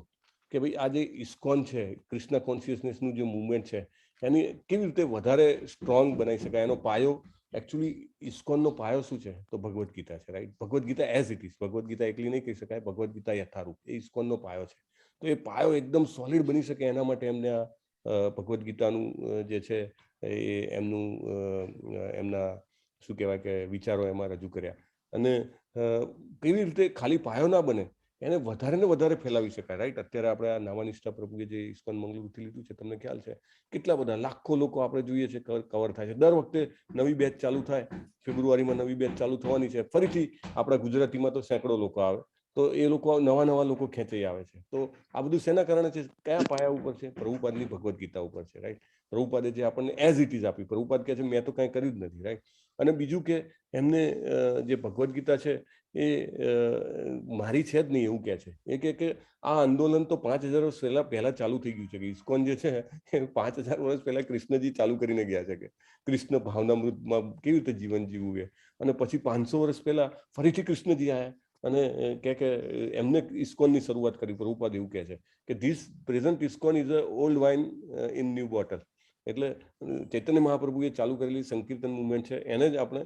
કે ભાઈ આ જે ઇસ્કોન છે, કૃષ્ણ કોન્શિયસનેસનું જે મુવમેન્ટ છે, એની કેવી રીતે વધારે સ્ટ્રોંગ બનાવી શકાય. એનો પાયો, એકચ્યુઅલી ઇસ્કોનનો પાયો શું છે તો ભગવદ્ ગીતા છે, right. Bhagavad Gita as it is, Bhagavad Gita એકલી નહીં કહી શકાય, ભગવદ્ ગીતા યથારૂપ, એ ઇસ્કોનનો પાયો છે. તો એ પાયો એકદમ સોલિડ બની શકે એના માટે એમને આ ભગવદ્ ગીતાનું જે છે એ એમના શું કહેવાય કે વિચારો એમાં રજૂ કર્યા. અને કેવી રીતે ખાલી પાયો ના બને, એને વધારે ને વધારે ફેલાવી શકાય, રાઈટ. અત્યારે આપણે આ નામાનિષ્ઠા પ્રભુએ જે ઇસ્કોન મંગળુરથી લીધું છે, તમને ખ્યાલ છે કેટલા બધા લાખો લોકો આપણે જોઈએ છે કવર થાય છે. દર વખતે નવી બેચ ચાલુ થાય, ફેબ્રુઆરીમાં નવી બેચ ચાલુ થવાની છે, ફરીથી આપણા ગુજરાતીમાં તો સેંકડો લોકો આવે. તો એ લોકો નવા લોકો ખેંચાઈ આવે છે. તો આ બધું શેના કારણે છે, કયા પાયા ઉપર છે? પ્રભુપાદની ભગવદ્ ગીતા ઉપર છે, રાઈટ. પ્રભુપાદે જે આપણને એઝ ઇટ ઇઝ આપી. પ્રભુપાદ કહે છે મેં તો કાંઈ કર્યું જ નથી, રાઈટ. અને બીજું કે એમને જે ભગવદ્ ગીતા છે એ મારી છે જ નહીં એવું કહે છે. એ કે આ આંદોલન તો 5000 વર્ષ પહેલા ચાલુ થઈ ગયું છે, કે ઇસ્કોન જે છે એ 5000 વર્ષ પહેલા કૃષ્ણજી ચાલુ કરીને ગયા છે, કે કૃષ્ણ ભાવનામૃતમાં કેવી રીતે જીવન જીવવું એ. અને પછી 500 વર્ષ પહેલા ફરીથી કૃષ્ણજી આવ્યા અને કે એમને ઇસ્કોનની શરૂઆત કરી. પ્રભુપાદ એવું કહે છે કે this present ISKCON is a old wine in new bottle. એટલે ચૈતન્ય મહાપ્રભુએ ચાલુ કરેલી સંકીર્તન મુવમેન્ટ છે એને જ આપણે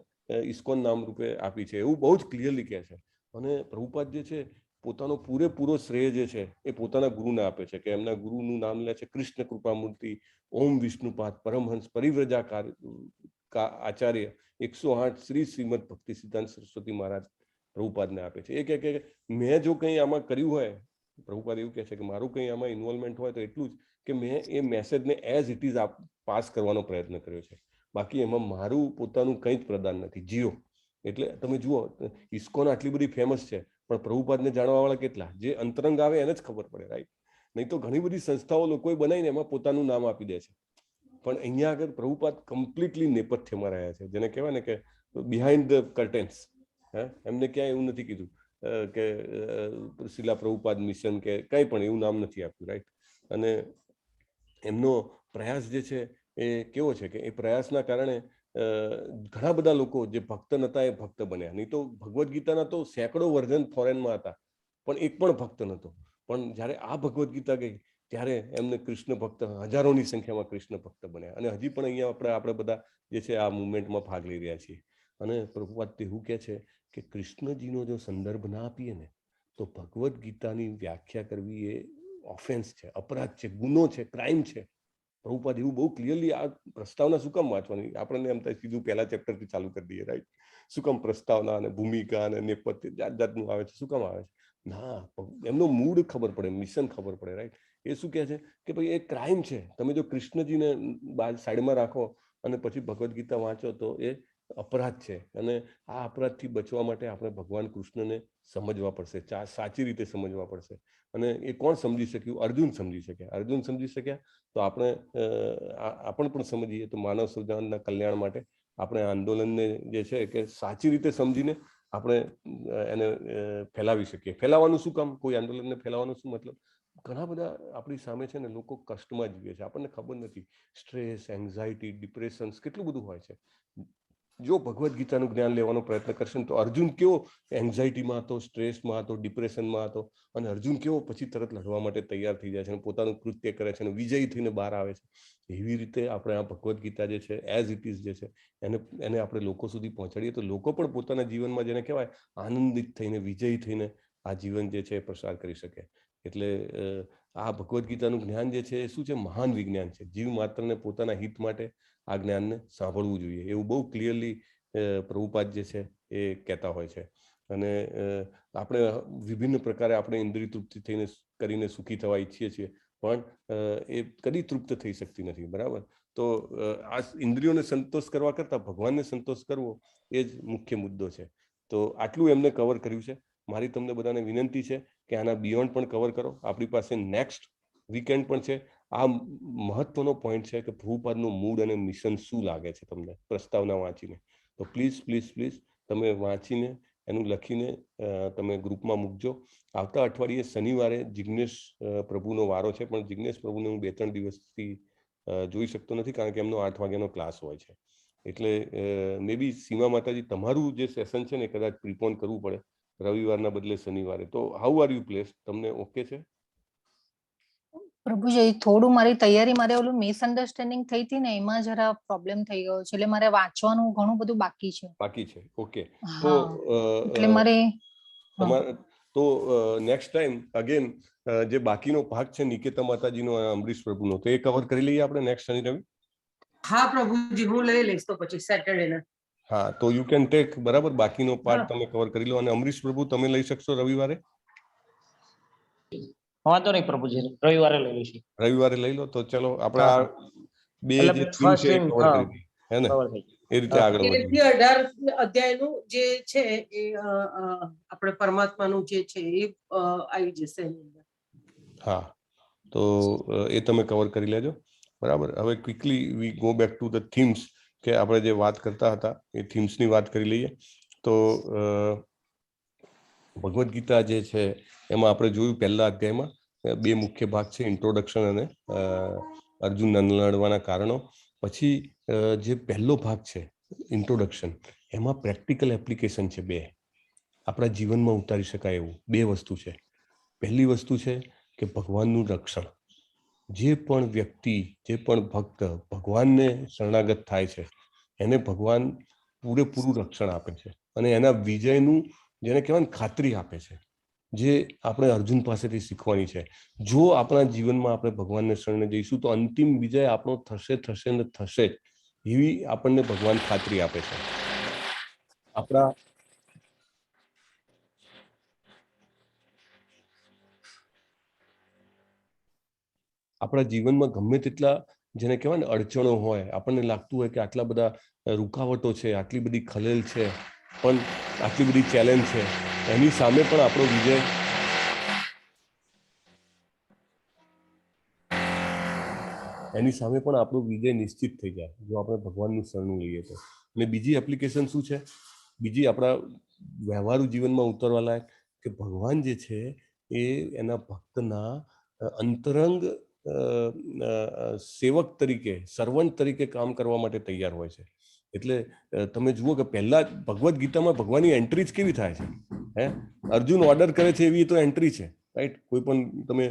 ઇસ્કોન નામ રૂપે આપી છે, એવું બહુ જ ક્લિયરલી કહે છે. અને પ્રભુપાદ જે છે પોતાનો પૂરેપૂરો શ્રેય જે છે એ પોતાના ગુરુને આપે છે, કે એમના ગુરુનું નામ લે છે કૃષ્ણ કૃપામૂર્તિ ઓમ વિષ્ણુપાદ પરમહંસ પરિવ્રજાકાર આચાર્ય 108 શ્રીમદ ભક્તિ સિદ્ધાંત સરસ્વતી મહારાજ પ્રભુપાદને આપે છે. એ કે મેં જો કંઈ આમાં કર્યું હોય, પ્રભુપાદ એવું કહે છે કે મારું કંઈ આમાં ઇન્વોલ્વમેન્ટ હોય તો એટલું જ કે મેં એ મેસેજને એઝ ઇટ ઇઝ પાસ કરવાનો પ્રયત્ન કર્યો છે. બાકી એમાં મારું પોતાનું કંઈ જ પ્રદાન નથી, જીરો. એટલે તમે જુઓ ઇસ્કોન આટલી બધી ફેમસ છે, પણ પ્રભુપાદને જાણવાવાળા કેટલા? જે અંતરંગ આવે એને જ ખબર પડે, રાઈટ. નહીં તો ઘણી બધી સંસ્થાઓ લોકોએ બનાવીને એમાં પોતાનું નામ આપી દે છે. પણ અહીંયા આગળ પ્રભુપાદ કમ્પ્લીટલી નેપથ્યમાં રહ્યા છે, જેને કહેવાય ને કે બિહાઇન્ડ ધ કર્ટેન્સ. એમને ક્યાંય એવું નથી કીધું કે શિલા પ્રભુપાદ મિશન કે કંઈ પણ એવું નામ નથી આપ્યું, રાઈટ. અને એમનો પ્રયાસ જે છે એ કેવો છે કે એ પ્રયાસના કારણે ઘણા બધા લોકો જે ભક્ત નહોતા એ ભક્ત બન્યા. નહીં તો ભગવદ્ ગીતાના તો સેંકડો વર્ઝન ફોરેનમાં હતા, પણ એક પણ ભક્ત નહોતો. પણ જ્યારે આ ભગવદ્ ગીતા ગઈ ત્યારે એમને કૃષ્ણ ભક્ત હજારોની સંખ્યામાં કૃષ્ણ ભક્ત બન્યા. અને હજી પણ અહીંયા આપણે બધા જે છે આ મુવમેન્ટમાં ભાગ લઈ રહ્યા છીએ. અને પ્રભુપાદ તો એવું કહે છે કે કૃષ્ણજીનો જો સંદર્ભ ના આપીએ ને તો ભગવદ્ ગીતાની વ્યાખ્યા કરવી એ ઓફેન્સ છે, અપરાધ છે, ગુનો છે, ક્રાઇમ છે. પ્રભુપાદ એવું બહુ ક્લિયરલી આ પ્રસ્તાવના શું કામ વાંચવાની? આપણને એમ થાય સીધું પહેલા ચેપ્ટરથી ચાલુ કરી દઈએ, રાઈટ. શું કામ પ્રસ્તાવના અને ભૂમિકા અને નેપથ્ય જાતનું આવે છે? શું કામ આવે છે? ના, એમનો મૂડ ખબર પડે, મિશન ખબર પડે, રાઈટ. એ શું કહે છે કે ભાઈ એ ક્રાઇમ છે. તમે જો કૃષ્ણજીને સાઈડમાં રાખો અને પછી ભગવદ્ ગીતા વાંચો તો એ અપરાધ છે. અને આ અપરાધથી બચવા માટે આપણે ભગવાન કૃષ્ણને સમજવા પડશે, સાચી રીતે સમજવા પડશે. અને એ કોણ સમજી શક્યું? અર્જુન સમજી શક્યા. અર્જુન સમજી શક્યા તો આપણે પણ સમજીએ તો માનવ સર્જનના કલ્યાણ માટે આપણે આંદોલનને જે છે કે સાચી રીતે સમજીને આપણે એને ફેલાવી શકીએ. ફેલાવાનું શું કામ? કોઈ આંદોલનને ફેલાવાનો શું મતલબ? ઘણા બધા આપણી સામે છે ને લોકો કષ્ટમાં જીવે છે, આપણને ખબર નથી. સ્ટ્રેસ, એન્ઝાયટી, ડિપ્રેશન્સ કેટલું બધું હોય છે. જો ભગવદ્ ગીતાનું જ્ઞાન લેવાનો પ્રયત્ન કરશે ને તો અર્જુન કેવો એન્ઝાયટીમાં હતો, સ્ટ્રેસમાં હતો, ડિપ્રેશનમાં હતો, અને અર્જુન કેવો પછી તરત લડવા માટે તૈયાર થઈ જાય છે અને પોતાનું કૃત્ય કરે છે અને વિજયી થઈને બહાર આવે છે. એવી રીતે આપણે આ ભગવદ્ ગીતા જે છે એઝ ઇટ ઇઝ જે છે એને આપણે લોકો સુધી પહોંચાડીએ તો લોકો પણ પોતાના જીવનમાં જેને કહેવાય આનંદિત થઈને વિજયી થઈને આ જીવન જે છે એ પસાર કરી શકે. એટલે આ ભગવદ્ ગીતાનું જ્ઞાન જે છે એ શું છે? મહાન વિજ્ઞાન છે. જીવ માત્રને પોતાના હિત માટે આ જ્ઞાનને સાંભળવું જોઈએ એવું બહુ ક્લિયરલી પ્રભુપાદ જે છે એ કહેતા હોય છે. અને આપણે વિભિન્ન પ્રકારે આપણે ઇન્દ્રિય તૃપ્તિ થઈને કરીને સુખી થવા ઈચ્છીએ છીએ, પણ એ કદી તૃપ્ત થઈ શકતી નથી, બરાબર. તો આ ઇન્દ્રિયોને સંતોષ કરવા કરતાં ભગવાનને સંતોષ કરવો એ જ મુખ્ય મુદ્દો છે. તો આટલું એમને કવર કર્યું છે. મારી તમને બધાને વિનંતી છે કે આના બિયોન્ડ પણ કવર કરો. આપણી પાસે નેક્સ્ટ વીકેન્ડ પણ છે. આ મહત્વનો પોઈન્ટ છે કે પ્રભુપાદનું મૂડ અને મિશન શું લાગે છે તમને પ્રસ્તાવના વાંચીને. તો પ્લીઝ તમે વાંચીને એનું લખીને તમે ગ્રુપમાં મૂકજો. આવતા અઠવાડિયે શનિવારે જિગ્નેશ પ્રભુનો વારો છે, પણ જિગ્નેશ પ્રભુને હું 2-3 દિવસથી જોઈ શકતો નથી કારણ કે એમનો 8 વાગ્યાનો ક્લાસ હોય છે. એટલે મે બી સીમા માતાજી તમારું જે સેશન છે ને કદાચ પ્રિપોન કરવું પડે રવિવારના બદલે શનિવારે. તો હાઉ આર યુ પ્લેસ? તમને ઓકે છે? પ્રભુજી થોડું મારી તૈયારી, મારે ઓલું મિસઅન્ડરસ્ટેન્ડિંગ થઈ હતી ને એમાં જરા પ્રોબ્લેમ થઈ ગયો છે, એટલે મારે વાંચવાનું ઘણું બધું બાકી છે. ઓકે. તો એટલે મારે તમારે તો નેક્સ્ટ ટાઈમ અગેન જે બાકીનો ભાગ છે નિકેતા માતાજીનો અમરીશ પ્રભુનો તો એ કવર કરી લઈએ આપણે નેક્સ્ટ શનિ રવિ. હા પ્રભુજી, હું લઈ લઈશ તો પછી સેટરડે ના. હા, તો યુ કેન ટેક, બરાબર. બાકીનો પાર્ટ તમે કવર કરી લો. અને અમરીશ પ્રભુ તમે લઈ શકશો રવિવારે? વાંધો નહીં પ્રભુજી, રવિવારે લઈ લઈશું. રવિવારે લઈ લો. તો ચલો આપણે આ બે જે ફર્સ્ટ છે કવર કરી દઈએ, હે ને? એ રીતે આગળ 13 થી 18 અધ્યાયનું જે છે એ આપણે પરમાત્માનું જે છે એ આવી જશે એની અંદર. હા, તો એ તમે કવર કરી લેજો. બરાબર. હવે quickly we go back to the themes, કે આપણે જે વાત કરતા હતા એ થીમ્સની વાત કરી લઈએ. તો ભગવદ્ ગીતા જે છે એમાં આપણે જોયું પહેલા અધ્યાયમાં 2 મુખ્ય ભાગ છે, ઇન્ટ્રોડક્શન અને અર્જુનના લડવાના કારણો. પછી જે પહેલો ભાગ છે ઇન્ટ્રોડક્શન, એમાં પ્રેક્ટિકલ એપ્લિકેશન છે 2, આપણા જીવનમાં ઉતારી શકાય એવું 2 વસ્તુ છે. પહેલી વસ્તુ છે કે ભગવાનનું રક્ષણ. જે પણ વ્યક્તિ, જે પણ ભક્ત ભગવાનને શરણાગત થાય છે એને ભગવાન પૂરેપૂરું રક્ષણ આપે છે અને એના વિજયનું, જેને કહેવાય ને, ખાતરી આપે છે, જે આપણે અર્જુન પાસેથી શીખવાની છે. જો આપણા જીવનમાં આપણે ભગવાનને શરણે જઈશું તો અંતિમ વિજય આપણો થશે ને થશે જ, એવી આપણને ભગવાન ખાતરી આપે છે. આપણા જીવનમાં ગમે તેટલા, જેને કહેવાય ને, અડચણો હોય, આપણને લાગતું હોય કે આટલા બધા રૂકાવટો છે, આટલી બધી ખલેલ છે, પણ આટલી બધી ચેલેન્જ છે, એની સામે પણ આપણો વિજય નિશ્ચિત થઈ જાય જો આપણે ભગવાનનું શરણું લઈએ તો. અને બીજી એપ્લિકેશન શું છે, બીજી આપણા વ્યવહારુ જીવનમાં ઉતરવા લાયક, કે ભગવાન જે છે એ એના ભક્તના અંતરંગ સેવક તરીકે, સર્વન્ટ તરીકે કામ કરવા માટે તૈયાર હોય છે. એટલે તમે જુઓ કે પહેલા ભગવદ્ ગીતામાં ભગવાનની એન્ટ્રી જ કેવી થાય છે, અર્જુન ઓર્ડર કરે છે એવી તો એન્ટ્રી છે, રાઈટ. કોઈ પણ તમે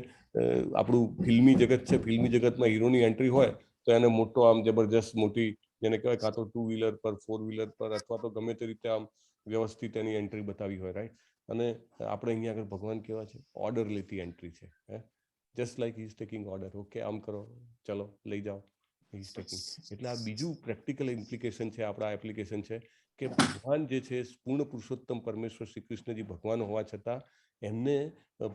આપણું ફિલ્મી જગત છે, ફિલ્મી જગતમાં હીરોની એન્ટ્રી હોય તો એને મોટો આમ જબરજસ્ત મોટી, જેને કહેવાય, કાં તો 2 વ્હીલર પર, 4 વ્હીલર પર, અથવા તો ગમે તે રીતે આમ વ્યવસ્થિત એની એન્ટ્રી બતાવી હોય, રાઈટ. અને આપણે અહીંયા આગળ ભગવાન કેવા છે, ઓર્ડર લેતી એન્ટ્રી છે. Just like he is taking order. Okay, આમ કરો, ચલો લઈ જાઓ, હી ઇઝ ટેકિંગ. એટલે આ બીજું પ્રેક્ટિકલ ઇમ્પ્લિકેશન છે, આપણા એપ્લિકેશન છે, કે ભગવાન જે છે, પૂર્ણ પુરુષોત્તમ પરમેશ્વર શ્રી કૃષ્ણજી ભગવાન હોવા છતાં એમને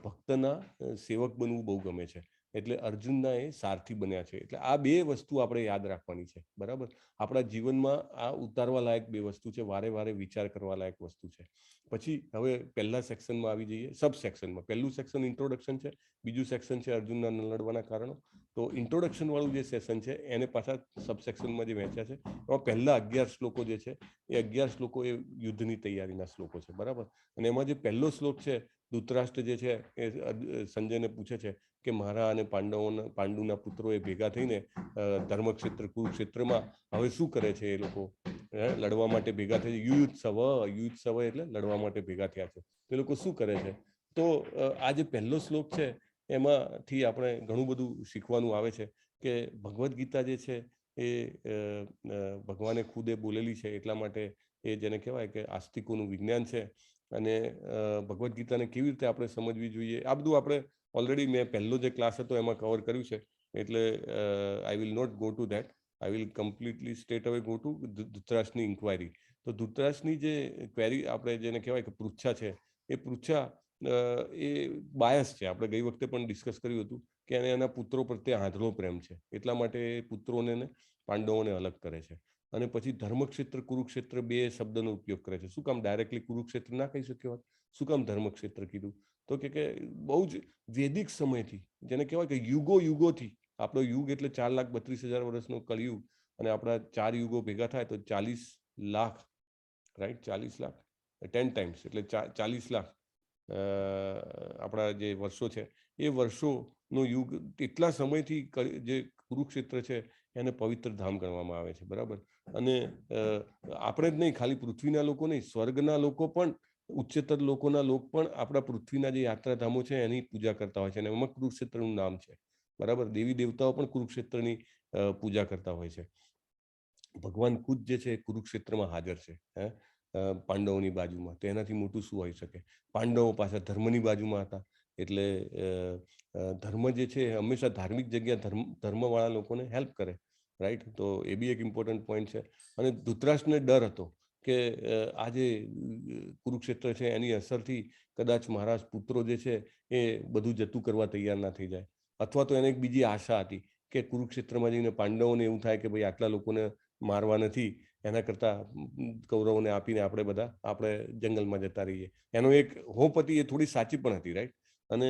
ભક્તના સેવક બનવું બહુ ગમે છે. એટલે અર્જુનના એ સારથી બન્યા છે. એટલે આ 2 વસ્તુ આપણે યાદ રાખવાની છે, બરાબર. આપણા જીવનમાં આ ઉતારવા લાયક 2 વસ્તુ છે, વારે વારે વિચાર કરવા લાયક વસ્તુ છે. પછી હવે પહેલા સેક્શનમાં આવી જઈએ, સબ સેક્શનમાં. પહેલું સેક્શન ઇન્ટ્રોડક્શન છે, બીજું સેક્શન છે અર્જુનના લડવાના કારણો. તો ઇન્ટ્રોડક્શન વાળું જે સેશન છે એને પાછા સબ સેક્શનમાં જે વહેંચ્યા છે, એમાં પહેલા 11 શ્લોકો જે છે એ 11 શ્લોકો એ યુદ્ધની તૈયારીના શ્લોકો છે, બરાબર. અને એમાં જે પહેલો શ્લોક છે, ધૃતરાષ્ટ્ર જે છે એ સંજયને પૂછે છે કે મારા અને પાંડુના પુત્રો એ ભેગા થઈને ધર્મક્ષેત્ર કુરુક્ષેત્રમાં હવે શું કરે છે, એ લોકો લડવા માટે ભેગા થઈ, યુયુત્સવ એટલે લડવા માટે ભેગા થયા છે, એ લોકો શું કરે છે. તો આ જે પહેલો શ્લોક છે એમાંથી આપણે ઘણું બધું શીખવાનું આવે છે, કે ભગવદ્ ગીતા જે છે એ ભગવાને ખુદે બોલેલી છે, એટલા માટે એ જેને કહેવાય કે આસ્તિકોનું વિજ્ઞાન છે. અને ભગવદ્ ગીતાને કેવી રીતે આપણે સમજવી જોઈએ, આ બધું આપણે ઓલરેડી મેં પહેલો જે ક્લાસ હતો એમાં કવર કર્યું છે. એટલે I will not go to that. I will completely straight away go to ધૃતરાષ્ટ્રની ઇન્ક્વાયરી. તો ધૃતરાષ્ટ્રની જે ક્વેરી આપણે જેને કહેવાય કે પૃચ્છા છે, એ પૃચ્છા એ બાયસ છે. આપણે ગઈ વખતે પણ ડિસ્કસ કર્યું હતું કે એને એના પુત્રો પ્રત્યે આંધળો પ્રેમ છે, એટલા માટે પુત્રોને પાંડવોને અલગ કરે છે. અને પછી ધર્મક્ષેત્ર કુરુક્ષેત્ર 2 શબ્દનો ઉપયોગ કરે છે. શું કામ ડાયરેક્ટલી કુરુક્ષેત્ર ના કહી શક્યો હોત? શું કામ ધર્મક્ષેત્ર કીધું? તો કે બહુ જ વૈદિક સમયથી, જેને કહેવાય કે યુગોથી, આપણો યુગ એટલે 4,32,000 વર્ષનો કળિયુગ, અને આપણા 4 યુગો ભેગા થાય તો 40 લાખ, રાઈટ. 40 લાખ 10 ટાઈમ્સ એટલે 40 લાખ આપણા જે વર્ષો છે, એ વર્ષોનો યુગ. એટલા સમયથી જે કુરુક્ષેત્ર છે એને પવિત્ર ધામ ગણવામાં આવે છે, બરાબર. અને આપણે જ નહીં, ખાલી પૃથ્વીના લોકો નહીં, સ્વર્ગના લોકો પણ, ઉચ્ચતર લોકોના લોકો પણ આપણા પૃથ્વીના જે યાત્રાધામો છે એની પૂજા કરતા હોય છે, અને એમાં કુરુક્ષેત્રનું નામ છે, બરાબર. દેવી દેવતાઓ પણ કુરુક્ષેત્રની પૂજા કરતા હોય છે. ભગવાન ખુદ જે છે કુરુક્ષેત્રમાં હાજર છે, પાંડવોની બાજુમાં. તો એનાથી મોટું શું હોઈ શકે? પાંડવો પાછા ધર્મની બાજુમાં હતા, એટલે ધર્મ જે છે હંમેશા ધાર્મિક જગ્યા, ધર્મવાળા લોકોને હેલ્પ કરે, રાઈટ. તો એ બી એક ઇમ્પોર્ટન્ટ પોઈન્ટ છે. અને ધૃતરાષ્ટ્રને ડર હતો કે આ જે કુરુક્ષેત્ર છે એની અસરથી કદાચ મારા પુત્રો જે છે એ બધું જતું કરવા તૈયાર ના થઈ જાય, અથવા તો એને એક બીજી આશા હતી કે કુરુક્ષેત્રમાં જઈને પાંડવોને એવું થાય કે ભાઈ આટલા લોકોને મારવા નથી, એના કરતા કૌરવોને આપીને આપણે જંગલમાં જતા રહીએ. એનો એક હોપ હતી, એ થોડી સાચી પણ હતી, રાઈટ. અને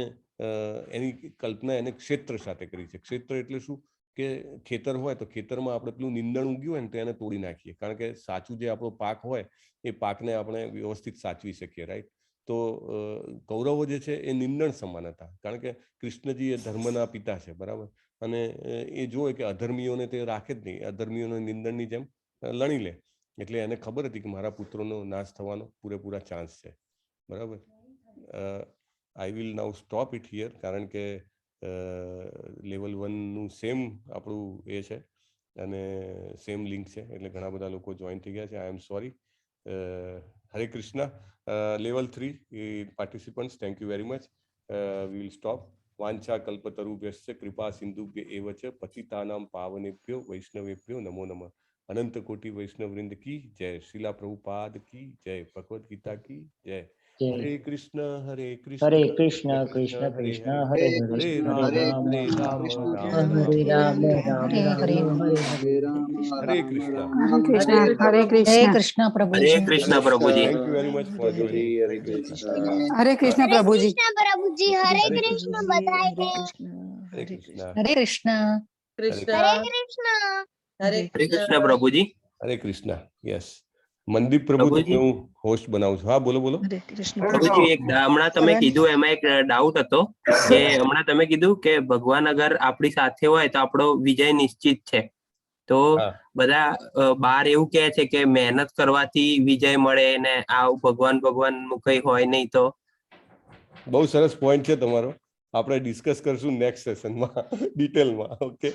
એની કલ્પના એને ક્ષેત્ર સાથે કરી છે. ક્ષેત્ર એટલે શું કે ખેતર હોય તો ખેતરમાં આપણે પેલું નીંદણ ઉગ્યું હોય ને તો એને તોડી નાખીએ, કારણ કે સાચું જે આપણો પાક હોય એ પાકને આપણે વ્યવસ્થિત સાચવી શકીએ, રાઈટ. તો કૌરવો જે છે એ નીંદણ સમાન હતા, કારણ કે કૃષ્ણજી એ ધર્મના પિતા છે, બરાબર. અને એ જોવે કે અધર્મીઓને તે રાખે જ નહીં, અધર્મીઓને નીંદણની જેમ લણી લે. એટલે એને ખબર હતી કે મારા પુત્રોનો નાશ થવાનો પૂરેપૂરા ચાન્સ છે, બરાબર. I will now stop it here, કારણ કે લેવલ 1 નું સેમ આપણું એ છે અને સેમ લિંક છે, એટલે ઘણા બધા લોકો જોઈન થઈ ગયા છે. I am sorry. Hare Krishna. Level 3 participants, thank you very much. We will stop. વાંછા કલ્પતરુભ્યશ્ચ કૃપા સિંધુભ્ય એવ ચ પતિતાનામ પાવનેભ્યો વૈષ્ણવેભ્યો નમો નમઃ. અનંત કોટી વૈષ્ણવ વૃંદ કી જય. શીલા પ્રભુપાદ કી જય. ભગવદ ગીતા કી જય. હરે કૃષ્ણ હરે કૃષ્ણ હરે કૃષ્ણ કૃષ્ણ કૃષ્ણ હરે હરે હરે હરે રામ રામ હરે રામ રામ રામ રામ રામ હરે રામ રામ હરે રામ હરે. હરે હરે. હરે કૃષ્ણ. હરે હરે કૃષ્ણ પ્રભુજી. હરે કૃષ્ણ પ્રભુજી. Thank you very much for joining. હરે કૃષ્ણ. હરે કૃષ્ણ પ્રભુજી. પ્રભુજી. હરે હરે કૃષ્ણ કૃષ્ણ. બધાને. હરે કૃષ્ણ. હરે કૃષ્ણ. કૃષ્ણ હરે કૃષ્ણ. હરે હરે કૃષ્ણ પ્રભુજી. હરે કૃષ્ણ. યસ. મનદીપ પ્રભુ, પ્રભુજી. તમને હું હોસ્ટ બનાવું છું. હા, બોલો બોલો. પ્રભુજી, એક હમણાં તમે કીધું એમાં એક ડાઉટ હતો કે હમણાં તમે કીધું કે ભગવાન અગર આપણી સાથે હોય તો આપણો વિજય નિશ્ચિત છે. તો હા. બધા બાર એવું કહે છે કે મહેનત કરવાથી વિજય મળે ને આવું ભગવાન નું કઈ હોય નહીં. તો બહુ સરસ પોઈન્ટ છે તમારો. આપણે ડિસ્કસ કરશું નેક્સ્ટ સેશનમાં ડિટેલમાં. ઓકે,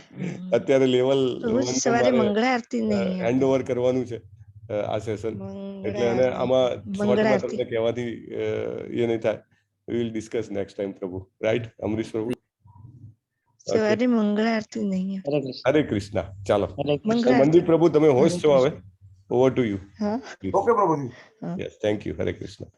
અત્યારે લેવલ પ્રભુજી સવારે મંગળા આરતી નહીં હેન્ડ ઓવર કરવાનું છે આ સેશન, એટલે અને આમાં શોર્ટમાં તમને કહેવાથી એ નહીં થાય. We will discuss next time પ્રભુ, રાઈટ અમરીશ પ્રભુ? સવારે મંગળા આરતી નહીં. હરે કૃષ્ણ. હરે કૃષ્ણ. ચાલો હરે કૃષ્ણ. મનદીપ પ્રભુ, તમે હોસ્ટ છો, હવે ઓવર ટુ યુ. હા. ઓકે પ્રભુ. Yes, thank you. Hare Krishna.